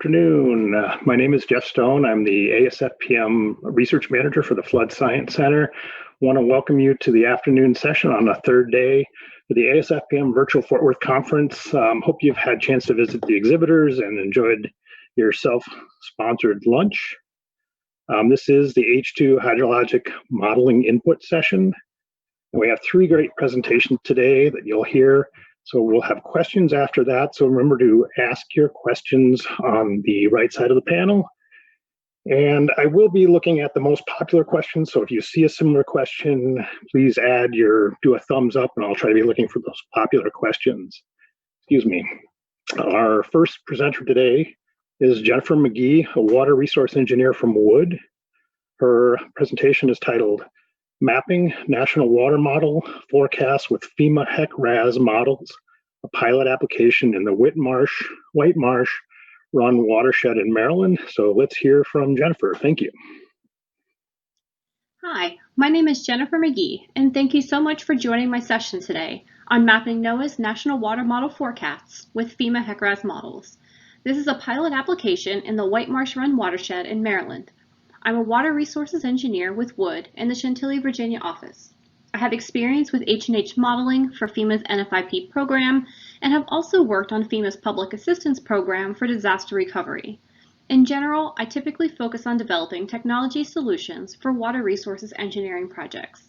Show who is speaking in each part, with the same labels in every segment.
Speaker 1: afternoon. My name is Jeff Stone. I'm the ASFPM Research Manager for the Flood Science Center. I want to welcome you to the afternoon session on the third day for the ASFPM Virtual Fort Worth Conference. Hope you've had a chance to visit the exhibitors and enjoyed your self-sponsored lunch. This is the H2 Hydrologic Modeling Input Session. And we have three great presentations today that you'll hear. So we'll have questions after that. So remember to ask your questions on the right side of the panel. And I will be looking at the most popular questions. So if you see a similar question, please do a thumbs up, and I'll try to be looking for those popular questions. Excuse me. Our first presenter today is Jennifer McGee, a water resource engineer from Wood. Her presentation is titled Mapping National Water Model Forecast with FEMA HEC-RAS Models, a pilot application in the Whitemarsh run watershed in Maryland. So let's hear from Jennifer. Thank you.
Speaker 2: Hi, my name is Jennifer McGee, and thank you so much for joining my session today on mapping NOAA's National Water Model Forecasts with FEMA HEC-RAS models. This is a pilot application in the Whitemarsh run watershed in Maryland. I'm a water resources engineer with Wood in the Chantilly, Virginia office. I have experience with H&H modeling for FEMA's NFIP program and have also worked on FEMA's public assistance program for disaster recovery. In general, I typically focus on developing technology solutions for water resources engineering projects.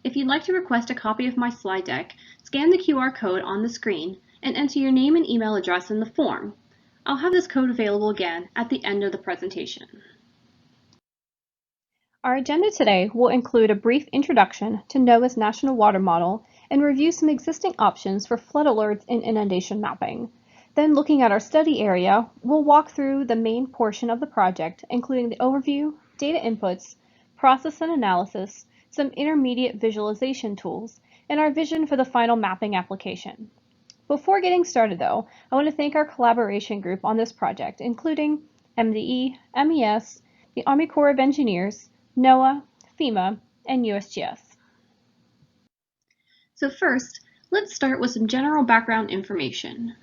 Speaker 2: If you'd like to request a copy of my slide deck, scan the QR code on the screen and enter your name and email address in the form. I'll have this code available again at the end of the presentation. Our agenda today will include a brief introduction to NOAA's National Water Model and review some existing options for flood alerts and inundation mapping. Then, looking at our study area, we'll walk through the main portion of the project, including the overview, data inputs, process and analysis, some intermediate visualization tools, and our vision for the final mapping application. Before getting started, though, I want to thank our collaboration group on this project, including MDE, MES, the Army Corps of Engineers, NOAA, FEMA, and USGS. So first, let's start with some general background information.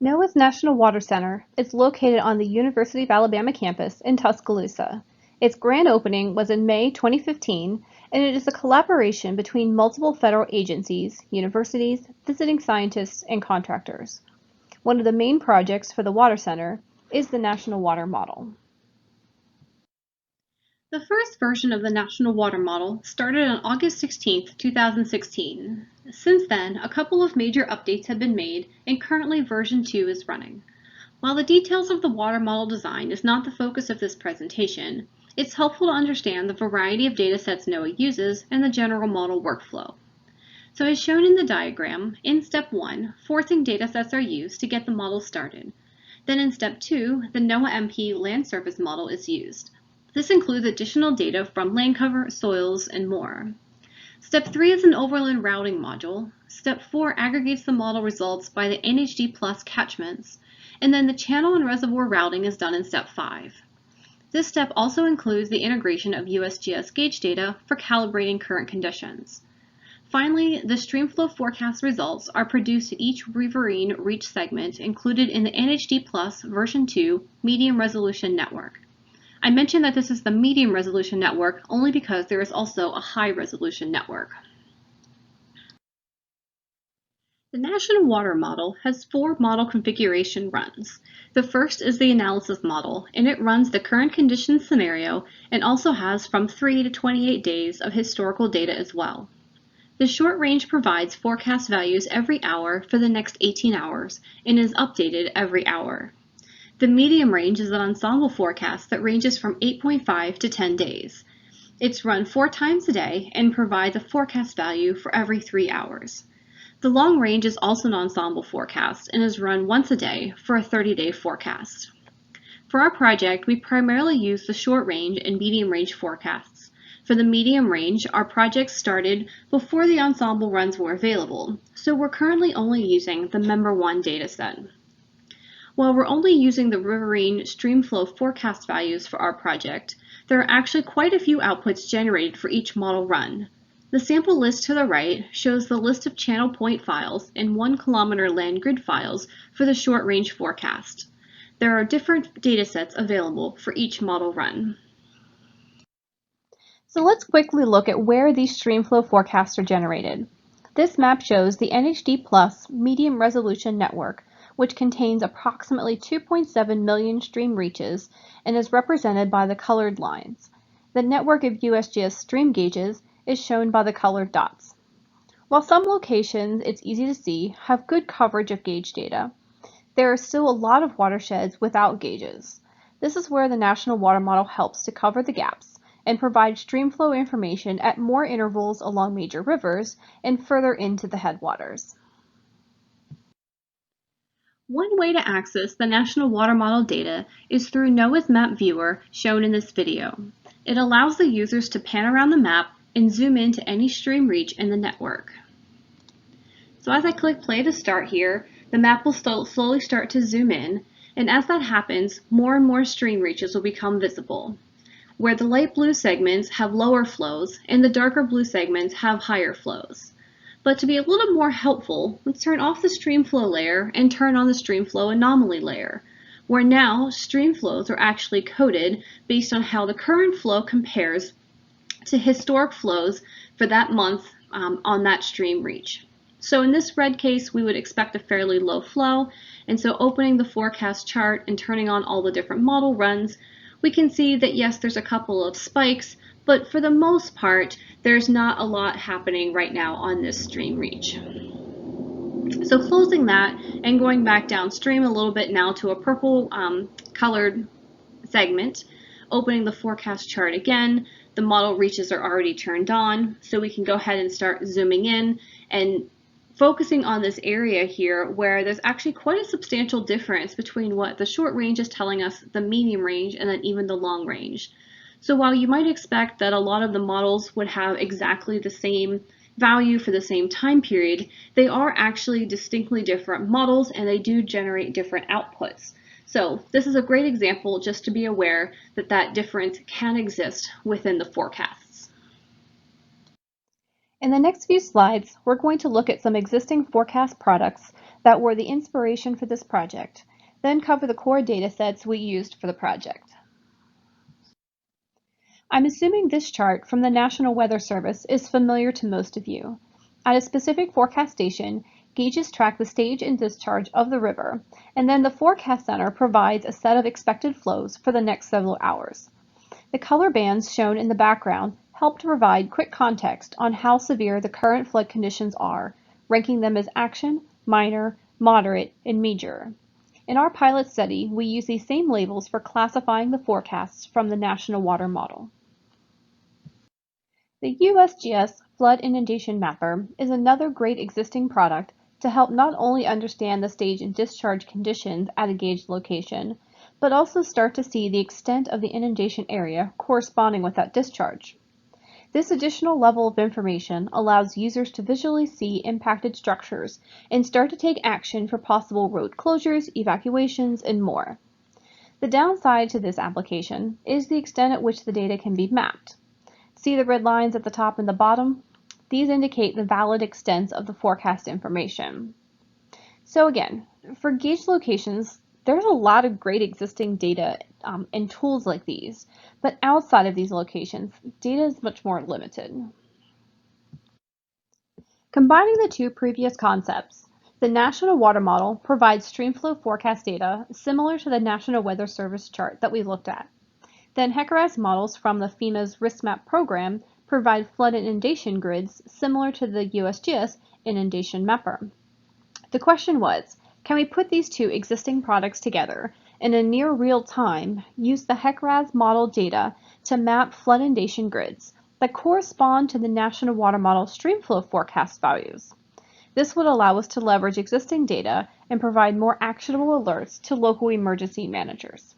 Speaker 2: NOAA's National Water Center is located on the University of Alabama campus in Tuscaloosa. Its grand opening was in May 2015, and it is a collaboration between multiple federal agencies, universities, visiting scientists, and contractors. One of the main projects for the Water Center is the National Water Model. The first version of the National Water Model started on August 16, 2016. Since then, a couple of major updates have been made, and currently version 2 is running. While the details of the water model design is not the focus of this presentation, it's helpful to understand the variety of data sets NOAA uses and the general model workflow. So as shown in the diagram, in step 1, forcing data sets are used to get the model started. Then in step 2, the NOAA MP land surface model is used. This includes additional data from land cover, soils, and more. Step 3 is an overland routing module. Step 4 aggregates the model results by the NHD plus catchments, and then the channel and reservoir routing is done in step 5. This step also includes the integration of USGS gauge data for calibrating current conditions. Finally, the streamflow forecast results are produced at each riverine reach segment included in the NHD plus version 2 medium resolution network. I mentioned that this is the medium resolution network only because there is also a high resolution network. The National Water Model has 4 model configuration runs. The first is the analysis model, and it runs the current conditions scenario and also has from 3 to 28 days of historical data as well. The short range provides forecast values every hour for the next 18 hours and is updated every hour. The medium range is an ensemble forecast that ranges from 8.5 to 10 days. It's run 4 times a day and provides a forecast value for every 3 hours. The long range is also an ensemble forecast and is run once a day for a 30-day forecast. For our project, we primarily use the short range and medium range forecasts. For the medium range, our project started before the ensemble runs were available, so we're currently only using the Member 1 dataset. While we're only using the riverine streamflow forecast values for our project, there are actually quite a few outputs generated for each model run. The sample list to the right shows the list of channel point files and 1 kilometer land grid files for the short-range forecast. There are different datasets available for each model run. So let's quickly look at where these streamflow forecasts are generated. This map shows the NHD Plus medium resolution network, which contains approximately 2.7 million stream reaches and is represented by the colored lines. The network of USGS stream gauges is shown by the colored dots. While some locations, it's easy to see, have good coverage of gauge data, there are still a lot of watersheds without gauges. This is where the National Water Model helps to cover the gaps and provide streamflow information at more intervals along major rivers and further into the headwaters. One way to access the National Water Model data is through NOAA's Map Viewer shown in this video. It allows the users to pan around the map and zoom into any stream reach in the network. So as I click play to start here, the map will slowly start to zoom in, and as that happens, more and more stream reaches will become visible, where the light blue segments have lower flows and the darker blue segments have higher flows. But to be a little more helpful, let's turn off the streamflow layer and turn on the streamflow anomaly layer, where now stream flows are actually coded based on how the current flow compares to historic flows for that month on that stream reach. So in this red case, we would expect a fairly low flow, and so opening the forecast chart and turning on all the different model runs, we can see that yes, there's a couple of spikes, but for the most part, there's not a lot happening right now on this stream reach. So closing that and going back downstream a little bit now to a purple colored segment, opening the forecast chart again, the model reaches are already turned on, so we can go ahead and start zooming in and focusing on this area here where there's actually quite a substantial difference between what the short range is telling us, the medium range, and then even the long range. So while you might expect that a lot of the models would have exactly the same value for the same time period, they are actually distinctly different models and they do generate different outputs. So this is a great example just to be aware that that difference can exist within the forecasts. In the next few slides, we're going to look at some existing forecast products that were the inspiration for this project, then cover the core data sets we used for the project. I'm assuming this chart from the National Weather Service is familiar to most of you. At a specific forecast station, gauges track the stage and discharge of the river, and then the forecast center provides a set of expected flows for the next several hours. The color bands shown in the background help to provide quick context on how severe the current flood conditions are, ranking them as action, minor, moderate, and major. In our pilot study, we use these same labels for classifying the forecasts from the National Water Model. The USGS Flood Inundation Mapper is another great existing product to help not only understand the stage and discharge conditions at a gauged location, but also start to see the extent of the inundation area corresponding with that discharge. This additional level of information allows users to visually see impacted structures and start to take action for possible road closures, evacuations, and more. The downside to this application is the extent at which the data can be mapped. See the red lines at the top and the bottom? These indicate the valid extents of the forecast information. So again, for gauge locations, there's a lot of great existing data and tools like these, but outside of these locations, data is much more limited. Combining the two previous concepts, the National Water Model provides streamflow forecast data similar to the National Weather Service chart that we looked at. Then HEC-RAS models from the FEMA's Risk Map program provide flood inundation grids similar to the USGS inundation mapper. The question was, can we put these two existing products together and in near real time use the HEC-RAS model data to map flood inundation grids that correspond to the National Water Model streamflow forecast values? This would allow us to leverage existing data and provide more actionable alerts to local emergency managers.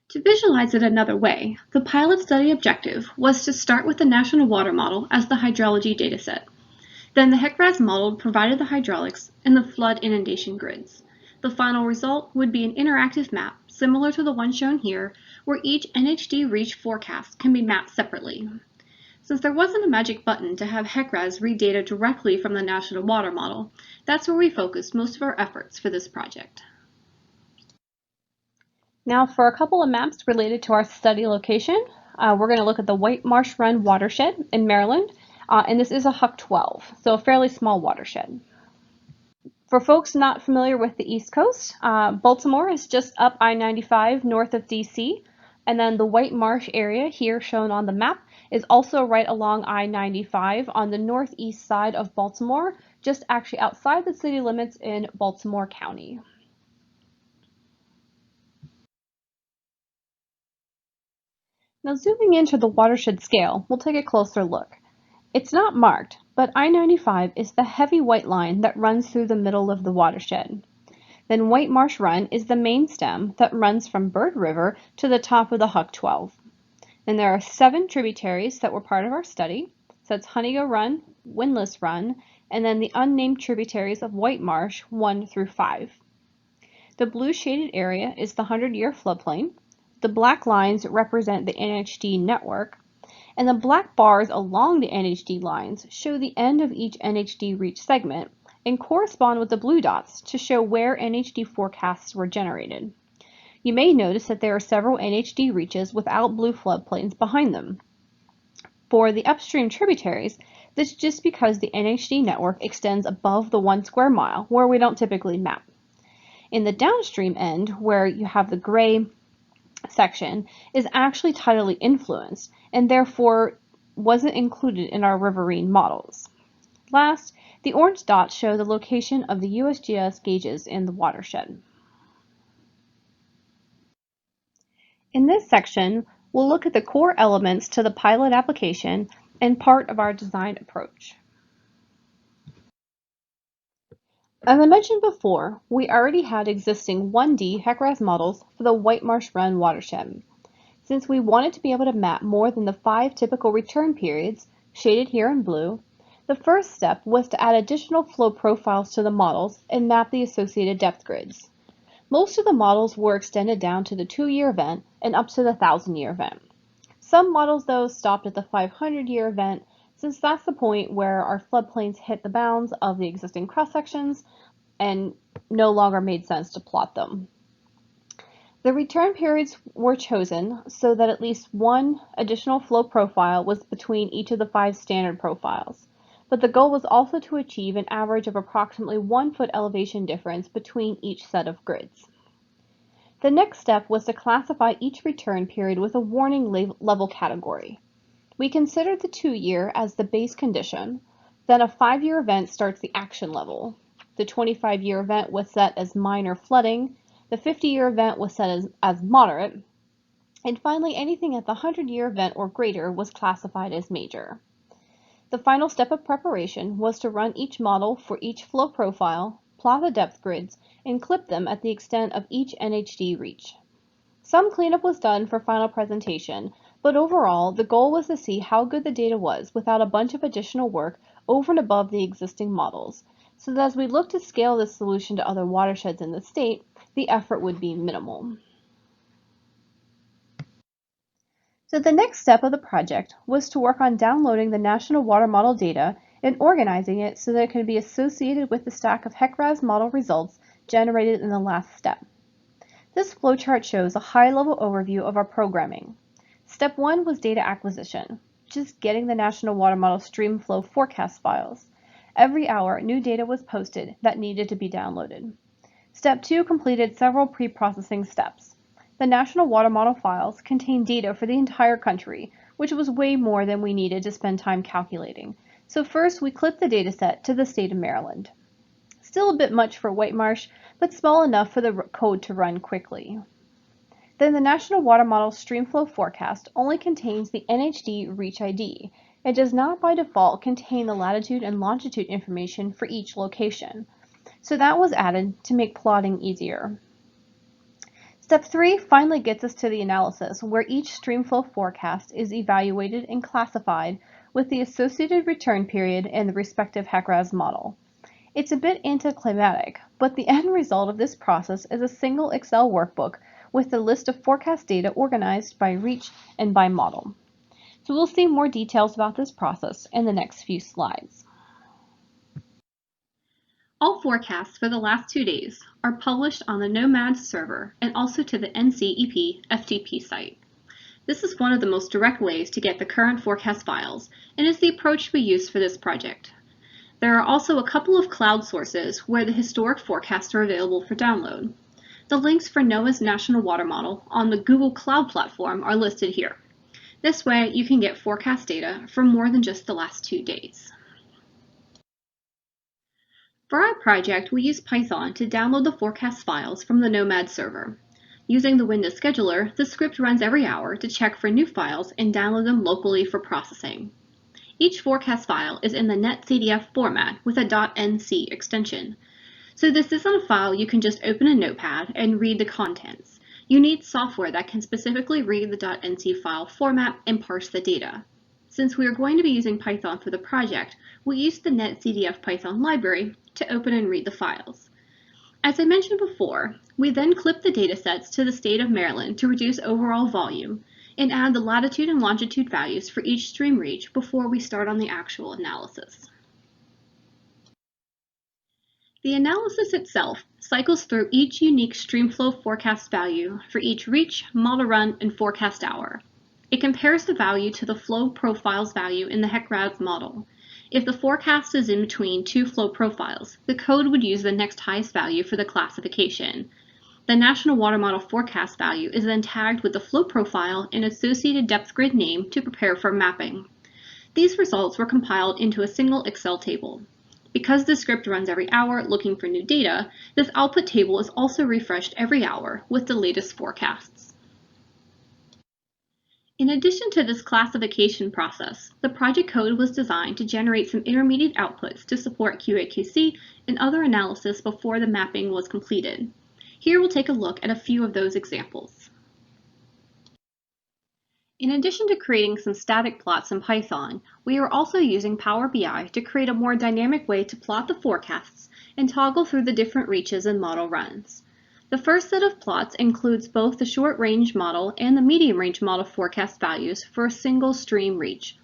Speaker 2: To visualize it another way, the pilot study objective was to start with the National Water Model as the hydrology dataset. Then the HEC-RAS model provided the hydraulics and the flood inundation grids. The final result would be an interactive map similar to the one shown here, where each NHD reach forecast can be mapped separately. Since there wasn't a magic button to have HEC-RAS read data directly from the National Water Model, that's where we focused most of our efforts for this project. Now for a couple of maps related to our study location, we're going to look at the Whitemarsh Run watershed in Maryland, and this is a HUC-12, so a fairly small watershed. For folks not familiar with the East Coast, Baltimore is just up I-95 north of DC, and then the Whitemarsh area here shown on the map is also right along I-95 on the northeast side of Baltimore, just actually outside the city limits in Baltimore County. Now zooming into the watershed scale, we'll take a closer look. It's not marked, but I-95 is the heavy white line that runs through the middle of the watershed. Then Whitemarsh Run is the main stem that runs from Bird River to the top of the HUC-12. And there are 7 tributaries that were part of our study. So that's Honeygo Run, Windlass Run, and then the unnamed tributaries of Whitemarsh 1 through 5. The blue shaded area is the 100-year floodplain. The black lines represent the NHD network, and the black bars along the NHD lines show the end of each NHD reach segment and correspond with the blue dots to show where NHD forecasts were generated. You may notice that there are several NHD reaches without blue floodplains behind them. For the upstream tributaries, this is just because the NHD network extends above the 1 square mile, where we don't typically map. In the downstream end, where you have the gray section, is actually tidally influenced and therefore wasn't included in our riverine models. Last, the orange dots show the location of the USGS gauges in the watershed. In this section, we'll look at the core elements to the pilot application and part of our design approach. As I mentioned before, we already had existing 1D HEC-RAS models for the Whitemarsh Run watershed. Since we wanted to be able to map more than the 5 typical return periods, shaded here in blue, the first step was to add additional flow profiles to the models and map the associated depth grids. Most of the models were extended down to the 2-year event and up to the 1,000-year event. Some models, though, stopped at the 500-year event, since that's the point where our floodplains hit the bounds of the existing cross-sections and no longer made sense to plot them. The return periods were chosen so that at least one additional flow profile was between each of the 5 standard profiles, but the goal was also to achieve an average of approximately 1 foot elevation difference between each set of grids. The next step was to classify each return period with a warning level category. We considered the 2-year as the base condition, then a 5-year event starts the action level. The 25-year event was set as minor flooding, the 50-year event was set as moderate, and finally anything at the 100-year event or greater was classified as major. The final step of preparation was to run each model for each flow profile, plot the depth grids, and clip them at the extent of each NHD reach. Some cleanup was done for final presentation, but overall, the goal was to see how good the data was without a bunch of additional work over and above the existing models, so that as we look to scale this solution to other watersheds in the state, the effort would be minimal. So the next step of the project was to work on downloading the National Water Model data and organizing it so that it could be associated with the stack of HEC-RAS model results generated in the last step. This flowchart shows a high-level overview of our programming. Step 1 was data acquisition, just getting the National Water Model streamflow forecast files. Every hour, new data was posted that needed to be downloaded. Step 2 completed several pre-processing steps. The National Water Model files contain data for the entire country, which was way more than we needed to spend time calculating. So first, we clipped the dataset to the state of Maryland. Still a bit much for Whitemarsh, but small enough for the code to run quickly. Then the National Water Model streamflow forecast only contains the NHD reach ID. It does not by default contain the latitude and longitude information for each location. So that was added to make plotting easier. Step 3 finally gets us to the analysis, where each streamflow forecast is evaluated and classified with the associated return period and the respective HEC-RAS model. It's a bit anticlimactic, but the end result of this process is a single Excel workbook with a list of forecast data organized by reach and by model. So we'll see more details about this process in the next few slides. All forecasts for the last 2 days are published on the NOMAD server and also to the NCEP FTP site. This is one of the most direct ways to get the current forecast files and is the approach we use for this project. There are also a couple of cloud sources where the historic forecasts are available for download. The links for NOAA's National Water Model on the Google Cloud platform are listed here. This way you can get forecast data for more than just the last 2 days. For our project, we use Python to download the forecast files from the NOMAD server. Using the Windows scheduler, the script runs every hour to check for new files and download them locally for processing. Each forecast file is in the netcdf format with a .nc extension. So this isn't a file you can just open a notepad and read the contents. You need software that can specifically read the .nc file format and parse the data. Since we are going to be using Python for the project, we used the netcdf Python library to open and read the files. As I mentioned before, we then clip the datasets to the state of Maryland to reduce overall volume and add the latitude and longitude values for each stream reach before we start on the actual analysis. The analysis itself cycles through each unique streamflow forecast value for each reach, model run, and forecast hour. It compares the value to the flow profiles value in the HEC-RAS model. If the forecast is in between two flow profiles, the code would use the next highest value for the classification. The National Water Model forecast value is then tagged with the flow profile and associated depth grid name to prepare for mapping. These results were compiled into a single Excel table. Because the script runs every hour looking for new data, this output table is also refreshed every hour with the latest forecasts. In addition to this classification process, the project code was designed to generate some intermediate outputs to support QA/QC and other analysis before the mapping was completed. Here we'll take a look at a few of those examples. In addition to creating some static plots in Python, we are also using Power BI to create a more dynamic way to plot the forecasts and toggle through the different reaches and model runs. The first set of plots includes both the short-range model and the medium-range model forecast values for a single stream reach.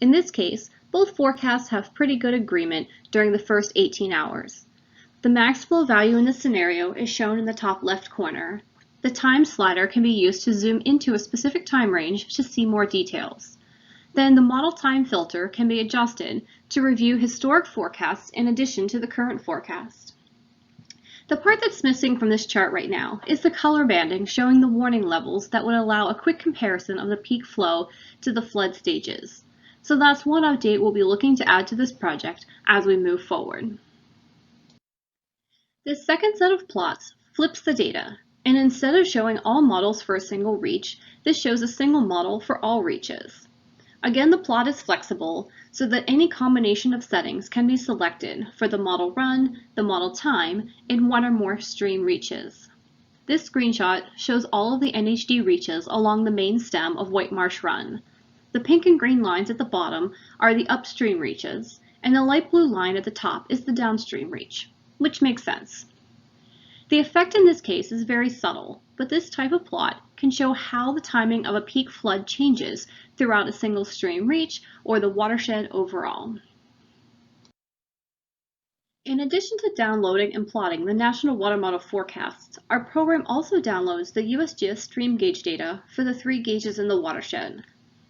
Speaker 2: In this case, both forecasts have pretty good agreement during the first 18 hours. The max flow value in this scenario is shown in the top left corner. The time slider can be used to zoom into a specific time range to see more details. Then the model time filter can be adjusted to review historic forecasts in addition to the current forecast. The part that's missing from this chart right now is the color banding showing the warning levels that would allow a quick comparison of the peak flow to the flood stages. So that's one update we'll be looking to add to this project as we move forward. This second set of plots flips the data, and instead of showing all models for a single reach, this shows a single model for all reaches. Again, the plot is flexible so that any combination of settings can be selected for the model run, the model time, and one or more stream reaches. This screenshot shows all of the NHD reaches along the main stem of Whitemarsh Run. The pink and green lines at the bottom are the upstream reaches, and the light blue line at the top is the downstream reach, which makes sense. The effect in this case is very subtle, but this type of plot can show how the timing of a peak flood changes throughout a single stream reach or the watershed overall. In addition to downloading and plotting the National Water Model forecasts, our program also downloads the USGS stream gauge data for the 3 gauges in the watershed.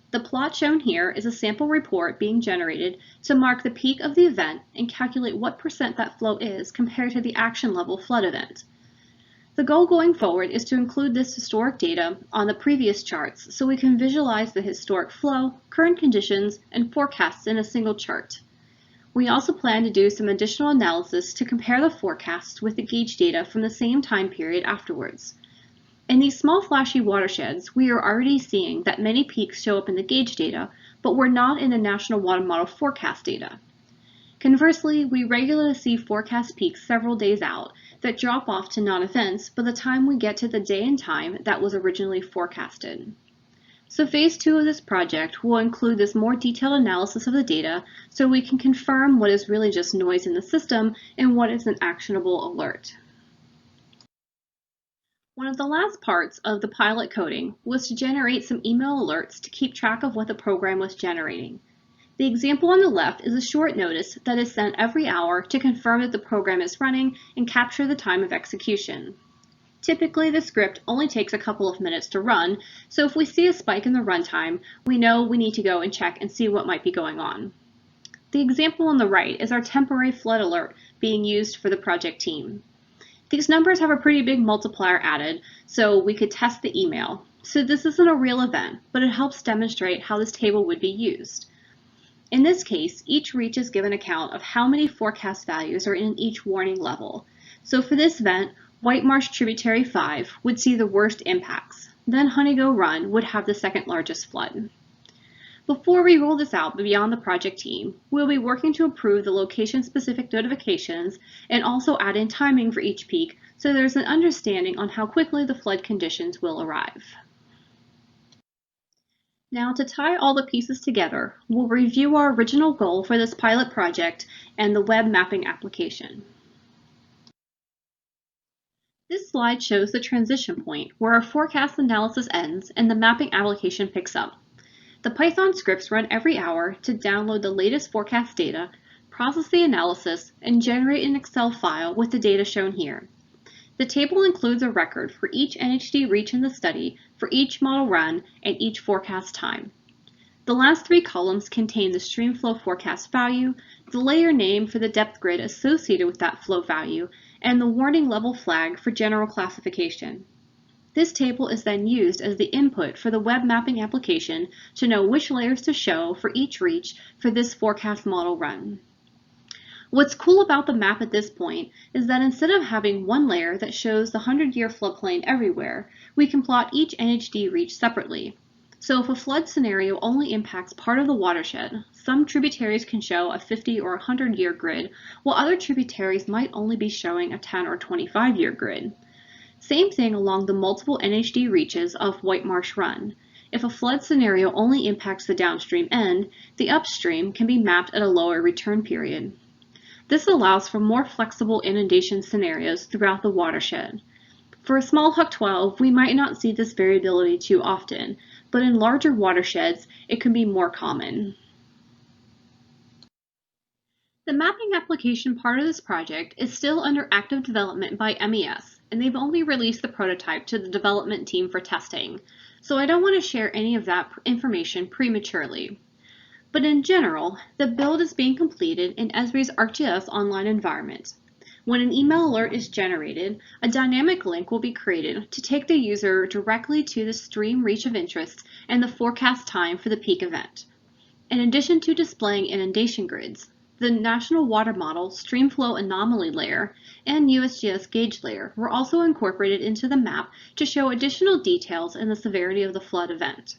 Speaker 2: The plot shown here is a sample report being generated to mark the peak of the event and calculate what % that flow is compared to the action level flood event. The goal going forward is to include this historic data on the previous charts so we can visualize the historic flow, current conditions, and forecasts in a single chart. We also plan to do some additional analysis to compare the forecasts with the gauge data from the same time period afterwards. In these small flashy watersheds, we are already seeing that many peaks show up in the gauge data, but we're not in the National Water Model forecast data. Conversely, we regularly see forecast peaks several days out that drop off to non-events by the time we get to the day and time that was originally forecasted. So phase 2 of this project will include this more detailed analysis of the data so we can confirm what is really just noise in the system and what is an actionable alert. One of the last parts of the pilot coding was to generate some email alerts to keep track of what the program was generating. The example on the left is a short notice that is sent every hour to confirm that the program is running and capture the time of execution. Typically, the script only takes a couple of minutes to run, so if we see a spike in the runtime, we know we need to go and check and see what might be going on. The example on the right is our temporary flood alert being used for the project team. These numbers have a pretty big multiplier added, so we could test the email. So this isn't a real event, but it helps demonstrate how this table would be used. In this case, each reach is given account of how many forecast values are in each warning level. So for this event, Whitemarsh Tributary 5 would see the worst impacts. Then Honeygo Run would have the second largest flood. Before we roll this out beyond the project team, we'll be working to improve the location-specific notifications and also add in timing for each peak so there's an understanding on how quickly the flood conditions will arrive. Now, to tie all the pieces together, we'll review our original goal for this pilot project and the web mapping application. This slide shows the transition point where our forecast analysis ends and the mapping application picks up. The Python scripts run every hour to download the latest forecast data, process the analysis, and generate an Excel file with the data shown here. The table includes a record for each NHD reach in the study, for each model run, and each forecast time. The last three columns contain the streamflow forecast value, the layer name for the depth grid associated with that flow value, and the warning level flag for general classification. This table is then used as the input for the web mapping application to know which layers to show for each reach for this forecast model run. What's cool about the map at this point is that instead of having one layer that shows the 100-year floodplain everywhere, we can plot each NHD reach separately. So if a flood scenario only impacts part of the watershed, some tributaries can show a 50 or 100-year grid, while other tributaries might only be showing a 10 or 25-year grid. Same thing along the multiple NHD reaches of Whitemarsh Run. If a flood scenario only impacts the downstream end, the upstream can be mapped at a lower return period. This allows for more flexible inundation scenarios throughout the watershed. For a small HUC-12, we might not see this variability too often, but in larger watersheds, it can be more common. The mapping application part of this project is still under active development by MES, and they've only released the prototype to the development team for testing, so I don't want to share any of that information prematurely. But in general, the build is being completed in Esri's ArcGIS online environment. When an email alert is generated, a dynamic link will be created to take the user directly to the stream reach of interest and the forecast time for the peak event. In addition to displaying inundation grids, the National Water Model Streamflow Anomaly layer and USGS gauge layer were also incorporated into the map to show additional details in the severity of the flood event.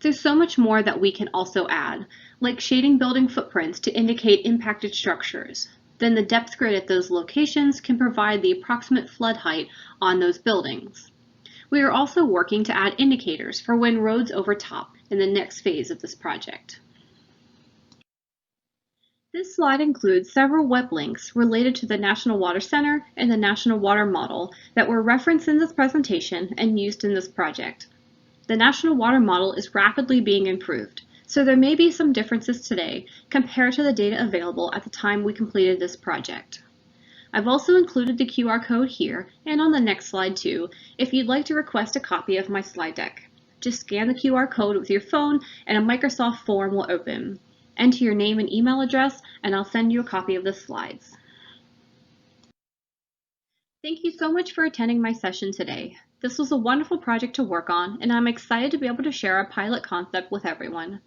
Speaker 2: There's so much more that we can also add, like shading building footprints to indicate impacted structures. Then the depth grid at those locations can provide the approximate flood height on those buildings. We are also working to add indicators for when roads overtop in the next phase of this project. This slide includes several web links related to the National Water Center and the National Water Model that were referenced in this presentation and used in this project. The National Water Model is rapidly being improved, so there may be some differences today compared to the data available at the time we completed this project. I've also included the QR code here and on the next slide too, if you'd like to request a copy of my slide deck. Just scan the QR code with your phone and a Microsoft form will open. Enter your name and email address and I'll send you a copy of the slides. Thank you so much for attending my session today. This was a wonderful project to work on, and I'm excited to be able to share our pilot concept with everyone.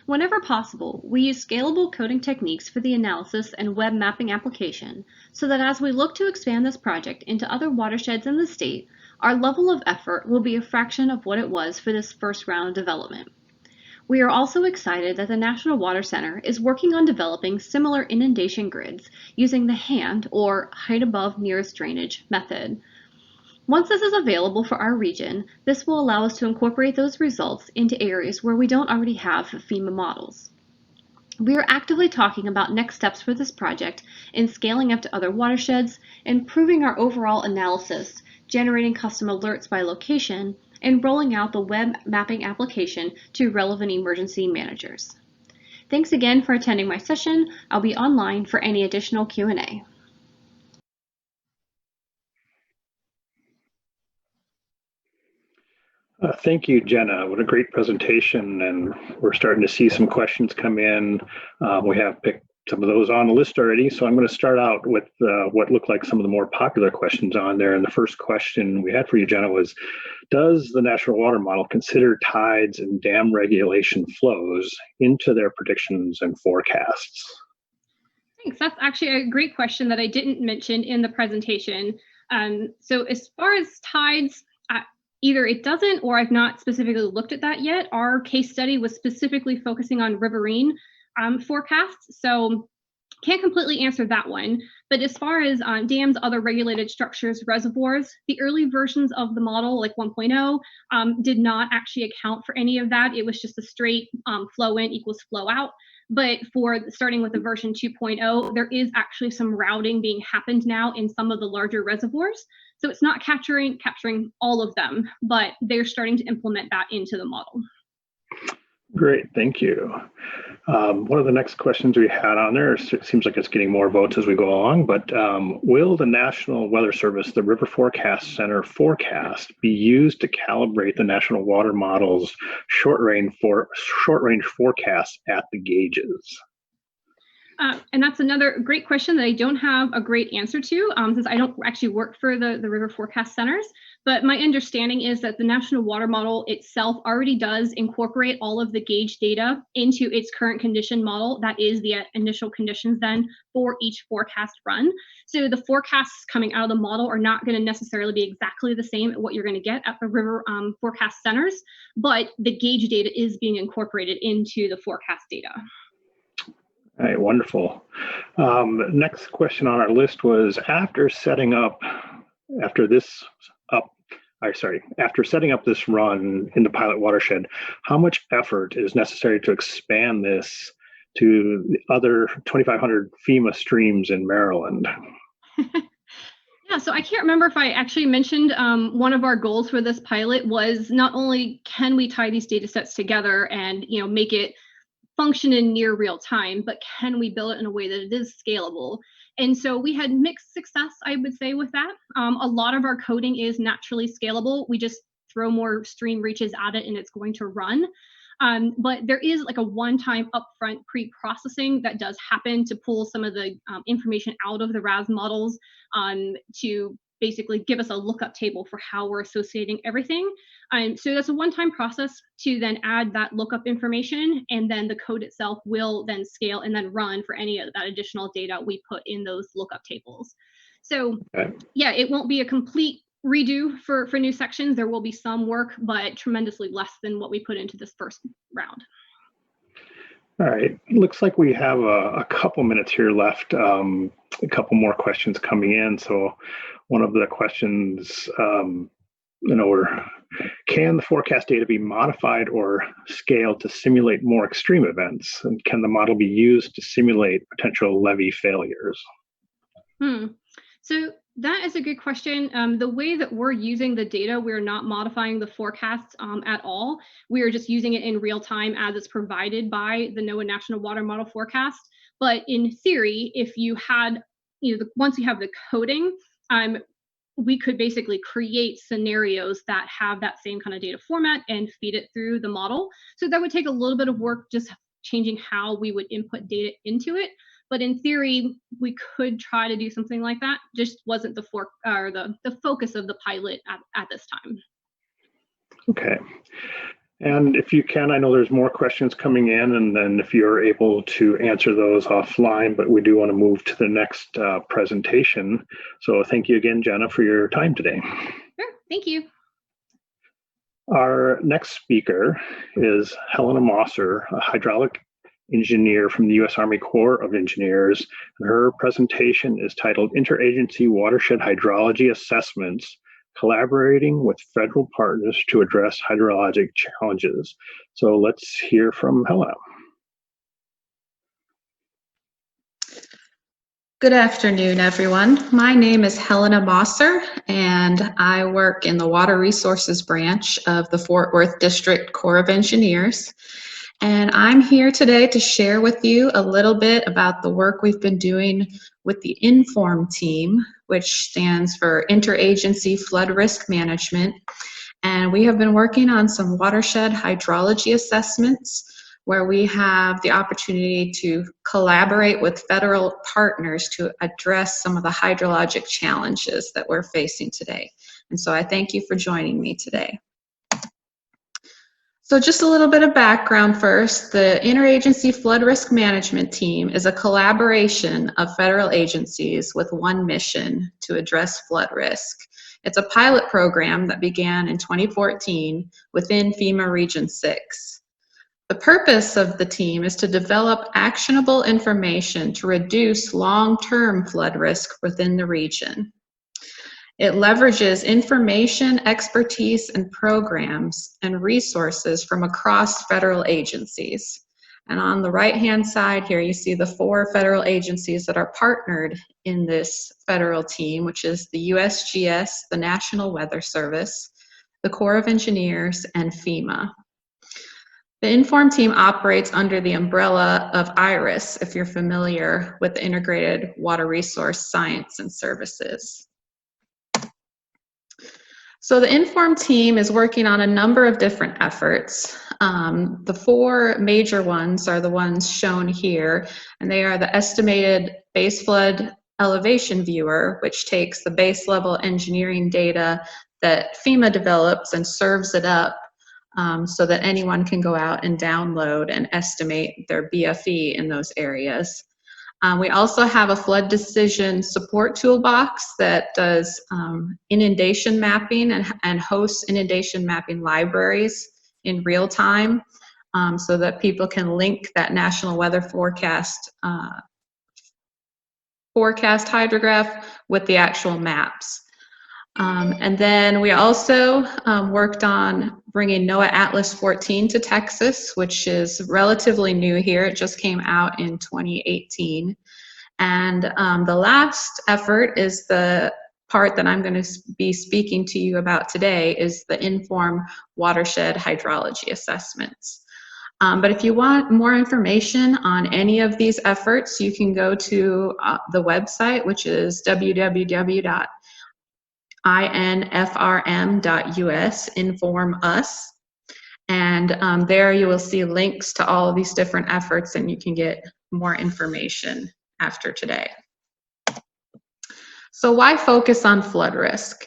Speaker 2: Whenever possible, we use scalable coding techniques for the analysis and web mapping application, so that as we look to expand this project into other watersheds in the state, our level of effort will be a fraction of what it was for this first round of development. We are also excited that the National Water Center is working on developing similar inundation grids using the hand or height above nearest drainage method. Once this is available for our region, this will allow us to incorporate those results into areas where we don't already have FEMA models. We are actively talking about next steps for this project in scaling up to other watersheds, improving our overall analysis generating custom alerts by location, and rolling out the web mapping application to relevant emergency managers. Thanks again for attending my session. I'll be online for any additional Q&A.
Speaker 1: Thank you, Jenna. What a great presentation, and we're starting to see some questions come in. We have picked some of those on the list already, so I'm going to start out with what look like some of the more popular questions on there. And the first question we had for you, Jenna, was, does the National Water Model consider tides and dam regulation flows into their predictions and forecasts?
Speaker 2: Thanks. That's actually a great question that I didn't mention in the presentation. So as far as tides, either it doesn't or I've not specifically looked at that yet. Our case study was specifically focusing on riverine forecasts, so can't completely answer that one. But as far as dams, other regulated structures, reservoirs, the early versions of the model, like 1.0, did not actually account for any of that. It was just a straight flow in equals flow out. But for starting with the version 2.0, there is actually some routing being happened now in some of the larger reservoirs. So it's not capturing all of them, but they're starting to implement that into the model.
Speaker 1: Great, thank you. One of the next questions we had on there, it seems like it's getting more votes as we go along, but will the National Weather Service, the River Forecast Center forecast, be used to calibrate the National Water Model's short-range forecasts at the gauges?
Speaker 2: And that's another great question that I don't have a great answer to, since I don't actually work for the River Forecast Centers. But my understanding is that the National Water Model itself already does incorporate all of the gauge data into its current condition model. That is the initial conditions then for each forecast run. So the forecasts coming out of the model are not going to necessarily be exactly the same at what you're going to get at the River Forecast Centers, but the gauge data is being incorporated into the forecast data.
Speaker 1: All right, wonderful. Next question on our list was, after setting up this run in the pilot watershed, how much effort is necessary to expand this to the other 2,500 FEMA streams in Maryland?
Speaker 2: Yeah, so I can't remember if I actually mentioned one of our goals for this pilot was not only can we tie these data sets together and make it function in near real time, but can we build it in a way that it is scalable? And so we had mixed success, I would say, with that. A lot of our coding is naturally scalable. We just throw more stream reaches at it and it's going to run. But there is like a one-time upfront pre-processing that does happen to pull some of the information out of the RAS models to basically give us a lookup table for how we're associating everything. So that's a one-time process to then add that lookup information, and then the code itself will then scale and then run for any of that additional data we put in those lookup tables. So yeah, it won't be a complete redo for new sections. There will be some work, but tremendously less than what we put into this first round.
Speaker 1: All right, looks like we have a couple minutes here left, a couple more questions coming in. So one of the questions, can the forecast data be modified or scaled to simulate more extreme events? And can the model be used to simulate potential levee failures?
Speaker 2: So that is a good question. The way that we're using the data, we're not modifying the forecasts at all. We are just using it in real time as it's provided by the NOAA National Water Model forecast. But in theory, if you had, once you have the coding, we could basically create scenarios that have that same kind of data format and feed it through the model. So that would take a little bit of work, just changing how we would input data into it. But in theory, we could try to do something like that. Just wasn't the focus of the pilot at this time.
Speaker 1: Okay. And if you can, I know there's more questions coming in, and then if you're able to answer those offline, but we do want to move to the next presentation. So thank you again, Jenna, for your time today.
Speaker 2: Sure, thank you.
Speaker 1: Our next speaker is Helena Mosser, a hydraulic engineer from the U.S. Army Corps of Engineers. Her presentation is titled Interagency Watershed Hydrology Assessments, Collaborating with Federal Partners to Address Hydrologic Challenges. So let's hear from Helena.
Speaker 3: Good afternoon, everyone. My name is Helena Mosser, and I work in the Water Resources branch of the Fort Worth District Corps of Engineers. And I'm here today to share with you a little bit about the work we've been doing with the INFORM team, which stands for Interagency Flood Risk Management. And we have been working on some watershed hydrology assessments where we have the opportunity to collaborate with federal partners to address some of the hydrologic challenges that we're facing today. And so I thank you for joining me today. So just a little bit of background first. The Interagency Flood Risk Management Team is a collaboration of federal agencies with one mission to address flood risk. It's a pilot program that began in 2014 within FEMA Region 6. The purpose of the team is to develop actionable information to reduce long-term flood risk within the region. It leverages information, expertise, and programs and resources from across federal agencies. And on the right-hand side here, you see the 4 federal agencies that are partnered in this federal team, which is the USGS, the National Weather Service, the Corps of Engineers, and FEMA. The INFORM team operates under the umbrella of HEC-RAS, if you're familiar with the Integrated Water Resource Science and Services. So the INFORM team is working on a number of different efforts. The 4 major ones are the ones shown here, and they are the estimated base flood elevation viewer, which takes the base level engineering data that FEMA develops and serves it up so that anyone can go out and download and estimate their BFE in those areas. We also have a flood decision support toolbox that does inundation mapping and hosts inundation mapping libraries in real time so that people can link that national weather forecast hydrograph with the actual maps. And then we also worked on bringing NOAA Atlas 14 to Texas, which is relatively new here. It just came out in 2018. And the last effort is the part that I'm going to be speaking to you about today is the INFORM watershed hydrology assessments. But if you want more information on any of these efforts, you can go to the website, which is www.infrm.us, inform us. And there you will see links to all of these different efforts and you can get more information after today. So why focus on flood risk?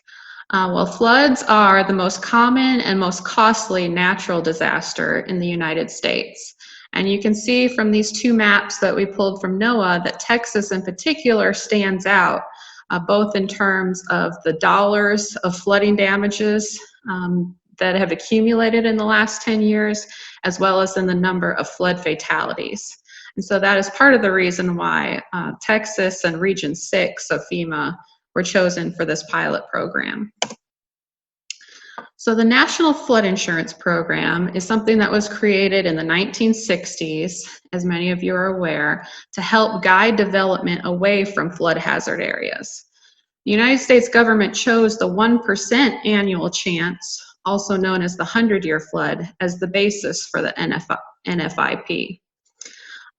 Speaker 3: Well, floods are the most common and most costly natural disaster in the United States. And you can see from these 2 maps that we pulled from NOAA that Texas in particular stands out, both in terms of the dollars of flooding damages that have accumulated in the last 10 years, as well as in the number of flood fatalities. And so that is part of the reason why Texas and Region 6 of FEMA were chosen for this pilot program. So the National Flood Insurance Program is something that was created in the 1960s, as many of you are aware, to help guide development away from flood hazard areas. The United States government chose the 1% annual chance, also known as the 100-year flood, as the basis for the NFIP.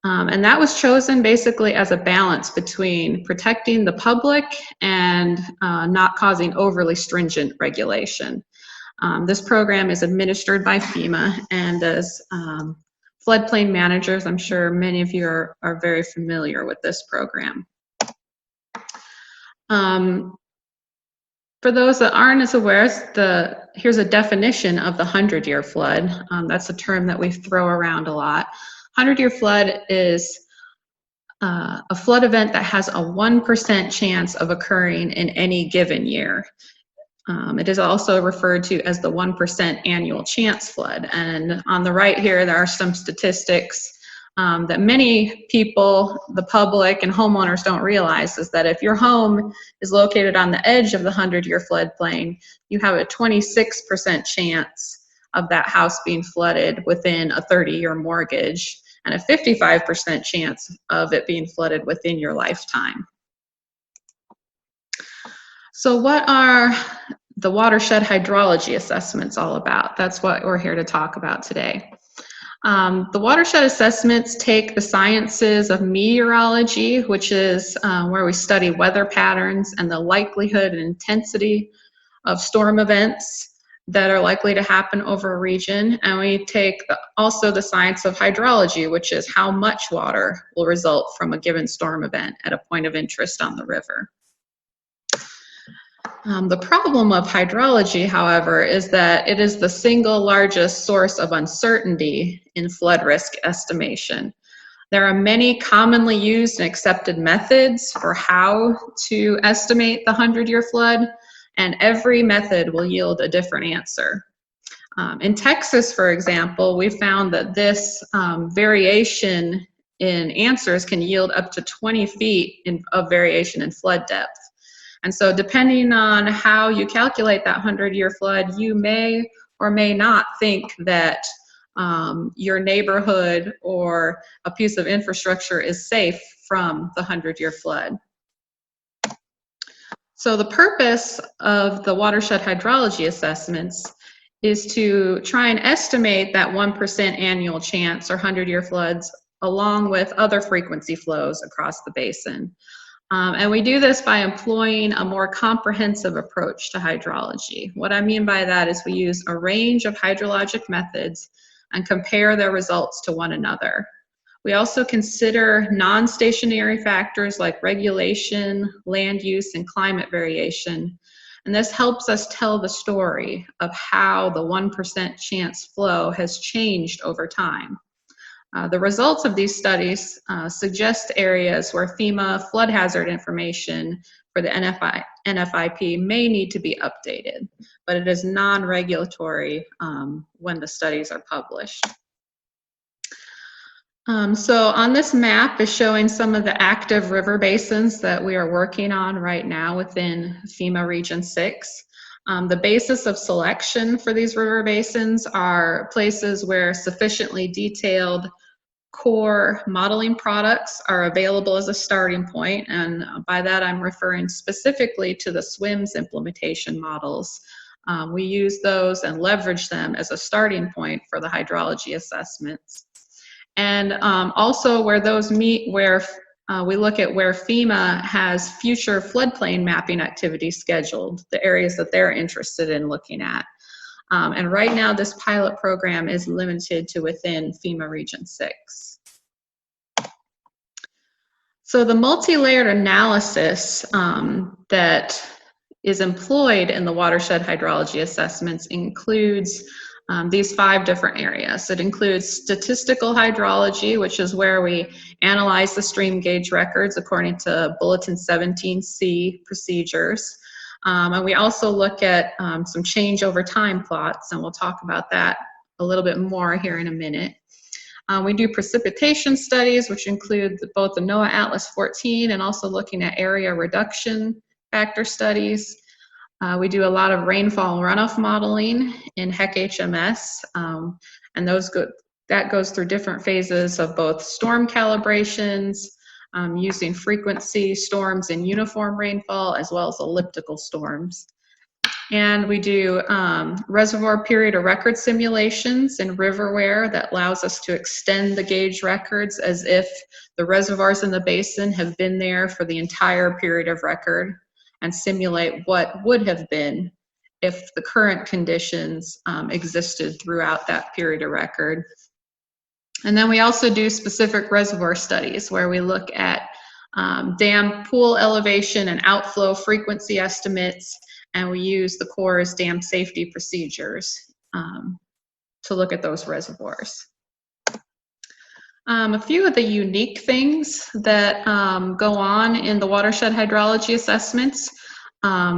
Speaker 3: And that was chosen basically as a balance between protecting the public and not causing overly stringent regulation. This program is administered by FEMA, and as floodplain managers, I'm sure many of you are very familiar with this program. For those that aren't as aware, here's a definition of the 100-year flood. That's a term that we throw around a lot. 100-year flood is a flood event that has a 1% chance of occurring in any given year. It is also referred to as the 1% annual chance flood. And on the right here, there are some statistics that many people, the public and homeowners don't realize, is that if your home is located on the edge of the 100-year floodplain, you have a 26% chance of that house being flooded within a 30-year mortgage and a 55% chance of it being flooded within your lifetime. So what are the watershed hydrology assessments all about? That's what we're here to talk about today. The watershed assessments take the sciences of meteorology, which is where we study weather patterns and the likelihood and intensity of storm events that are likely to happen over a region. And we take also the science of hydrology, which is how much water will result from a given storm event at a point of interest on the river. The problem of hydrology, however, is that it is the single largest source of uncertainty in flood risk estimation. There are many commonly used and accepted methods for how to estimate the 100-year flood, and every method will yield a different answer. In Texas, for example, we found that this variation in answers can yield up to 20 feet of variation in flood depth. And so depending on how you calculate that 100-year flood, you may or may not think that your neighborhood or a piece of infrastructure is safe from the 100-year flood. So the purpose of the watershed hydrology assessments is to try and estimate that 1% annual chance or 100-year floods along with other frequency flows across the basin. And we do this by employing a more comprehensive approach to hydrology. What I mean by that is we use a range of hydrologic methods and compare their results to one another. We also consider non-stationary factors like regulation, land use, and climate variation. And this helps us tell the story of how the 1% chance flow has changed over time. The results of these studies suggest areas where FEMA flood hazard information for the NFIP may need to be updated, but it is non-regulatory when the studies are published. So on this map is showing some of the active river basins that we are working on right now within FEMA Region 6. The basis of selection for these river basins are places where sufficiently detailed core modeling products are available as a starting point, and by that I'm referring specifically to the SWIMS implementation models. We use those and leverage them as a starting point for the hydrology assessments. And also where those meet, where we look at where FEMA has future floodplain mapping activities scheduled, the areas that they're interested in looking at. And right now this pilot program is limited to within FEMA Region 6. So the multi-layered analysis that is employed in the watershed hydrology assessments includes these 5 different areas. It includes statistical hydrology, which is where we analyze the stream gauge records according to Bulletin 17C procedures. And we also look at some change over time plots, and we'll talk about that a little bit more here in a minute. We do precipitation studies, which include both the NOAA Atlas 14 and also looking at area reduction factor studies. We do a lot of rainfall runoff modeling in HEC-RAS, and that goes through different phases of both storm calibrations, using frequency storms in uniform rainfall as well as elliptical storms. And we do reservoir period of record simulations in Riverware that allows us to extend the gauge records as if the reservoirs in the basin have been there for the entire period of record, and simulate what would have been if the current conditions existed throughout that period of record. And then we also do specific reservoir studies where we look at dam pool elevation and outflow frequency estimates, and we use the Corps' dam safety procedures to look at those reservoirs. A few of the unique things that go on in the watershed hydrology assessments.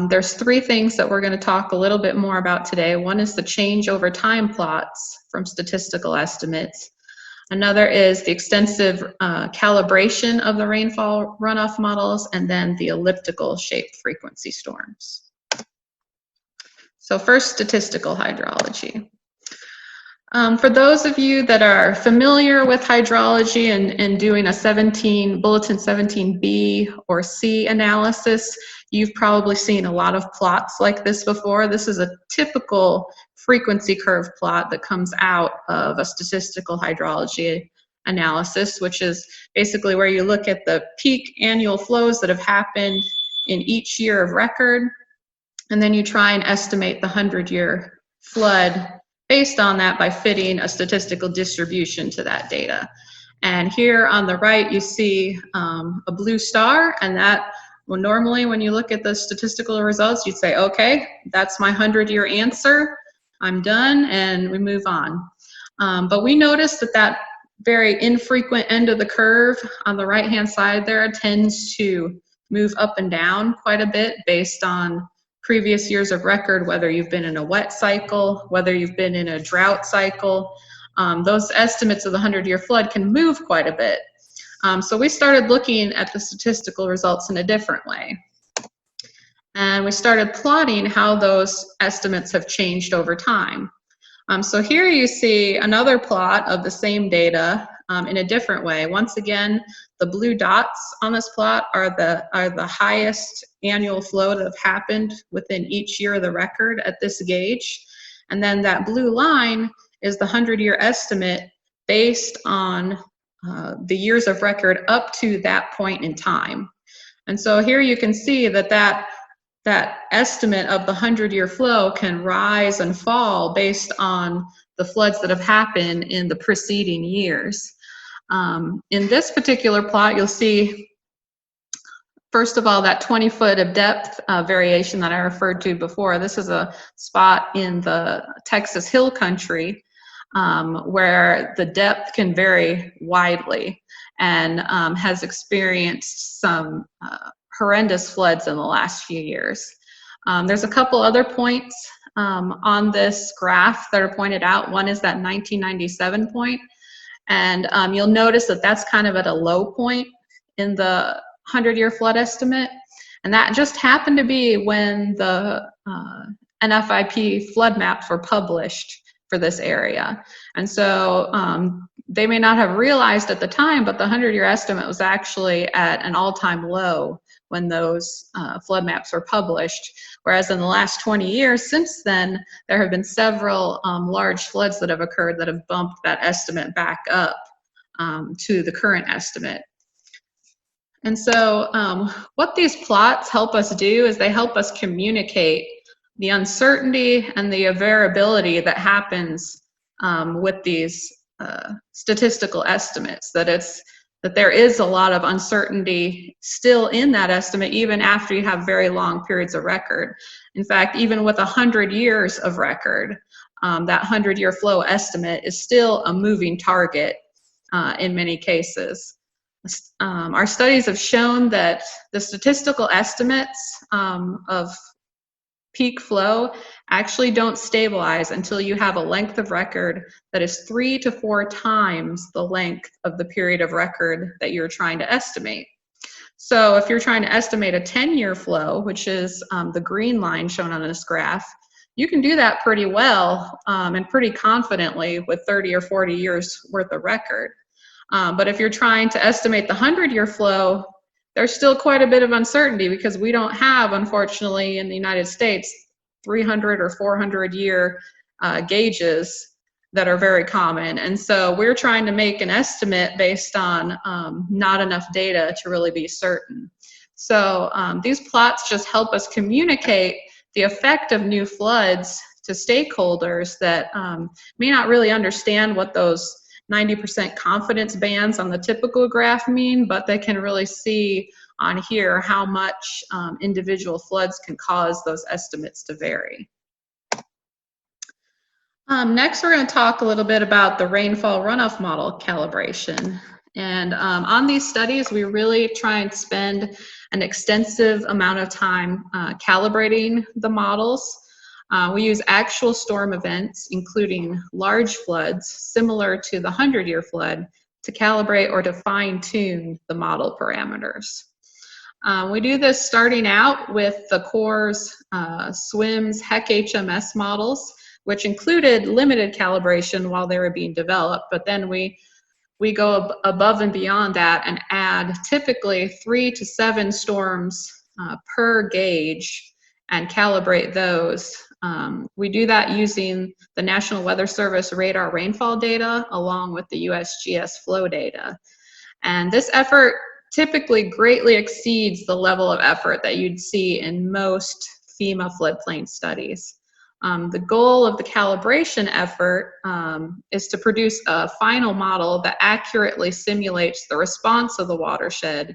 Speaker 3: There's 3 things that we're going to talk a little bit more about today. One is the change over time plots from statistical estimates. Another is the extensive calibration of the rainfall runoff models, and then the elliptical shaped frequency storms. So first, statistical hydrology. For those of you that are familiar with hydrology and doing a Bulletin 17B or C analysis, you've probably seen a lot of plots like this before. This is a typical frequency curve plot that comes out of a statistical hydrology analysis, which is basically where you look at the peak annual flows that have happened in each year of record, and then you try and estimate the 100-year flood based on that by fitting a statistical distribution to that data. And here on the right, you see a blue star, and that, well, normally when you look at the statistical results, you'd say, okay, that's my 100-year answer, I'm done, and we move on. But we noticed that that very infrequent end of the curve on the right-hand side there tends to move up and down quite a bit based on previous years of record, whether you've been in a wet cycle, whether you've been in a drought cycle. Those estimates of the 100-year flood can move quite a bit. So we started looking at the statistical results in a different way. And we started plotting how those estimates have changed over time. So here you see another plot of the same data in a different way. Once again, the blue dots on this plot are the highest annual flow that have happened within each year of the record at this gauge. And then that blue line is the 100-year estimate based on the years of record up to that point in time. And so here you can see that that estimate of the 100-year flow can rise and fall based on the floods that have happened in the preceding years. In this particular plot, you'll see, first of all, that 20-foot of depth variation that I referred to before. This is a spot in the Texas Hill Country where the depth can vary widely and has experienced some horrendous floods in the last few years. There's a couple other points on this graph that are pointed out. One is that 1997 point, and you'll notice that that's kind of at a low point in the 100-year flood estimate, and that just happened to be when the NFIP flood maps were published for this area. And so they may not have realized at the time, but the 100-year estimate was actually at an all-time low when those flood maps were published. Whereas in the last 20 years since then, there have been several large floods that have occurred that have bumped that estimate back up to the current estimate. And so what these plots help us do is they help us communicate the uncertainty and the variability that happens with these statistical estimates, that there is a lot of uncertainty still in that estimate even after you have very long periods of record. In fact, even with 100 years of record, that 100-year flow estimate is still a moving target in many cases. Our studies have shown that the statistical estimates of peak flow actually don't stabilize until you have a length of record that is 3 to 4 times the length of the period of record that you're trying to estimate. So if you're trying to estimate a 10-year flow, which is the green line shown on this graph, you can do that pretty well and pretty confidently with 30 or 40 years worth of record. But if you're trying to estimate the 100-year flow, there's still quite a bit of uncertainty because we don't have, unfortunately, in the United States, 300 or 400-year gauges that are very common. And so we're trying to make an estimate based on not enough data to really be certain. So these plots just help us communicate the effect of new floods to stakeholders that may not really understand what those 90% confidence bands on the typical graph mean, but they can really see on here how much individual floods can cause those estimates to vary. Next, we're going to talk a little bit about the rainfall runoff model calibration. And on these studies, we really try and spend an extensive amount of time calibrating the models. We use actual storm events, including large floods, similar to the 100-year flood, to calibrate or to fine-tune the model parameters. We do this starting out with the Corps' SWIMS HEC-HMS models. which included limited calibration while they were being developed, but then we go above and beyond that and add typically 3 to 7 storms per gauge and calibrate those. We do that using the National Weather Service radar rainfall data along with the USGS flow data. And this effort typically greatly exceeds the level of effort that you'd see in most FEMA floodplain studies. The goal of the calibration effort is to produce a final model that accurately simulates the response of the watershed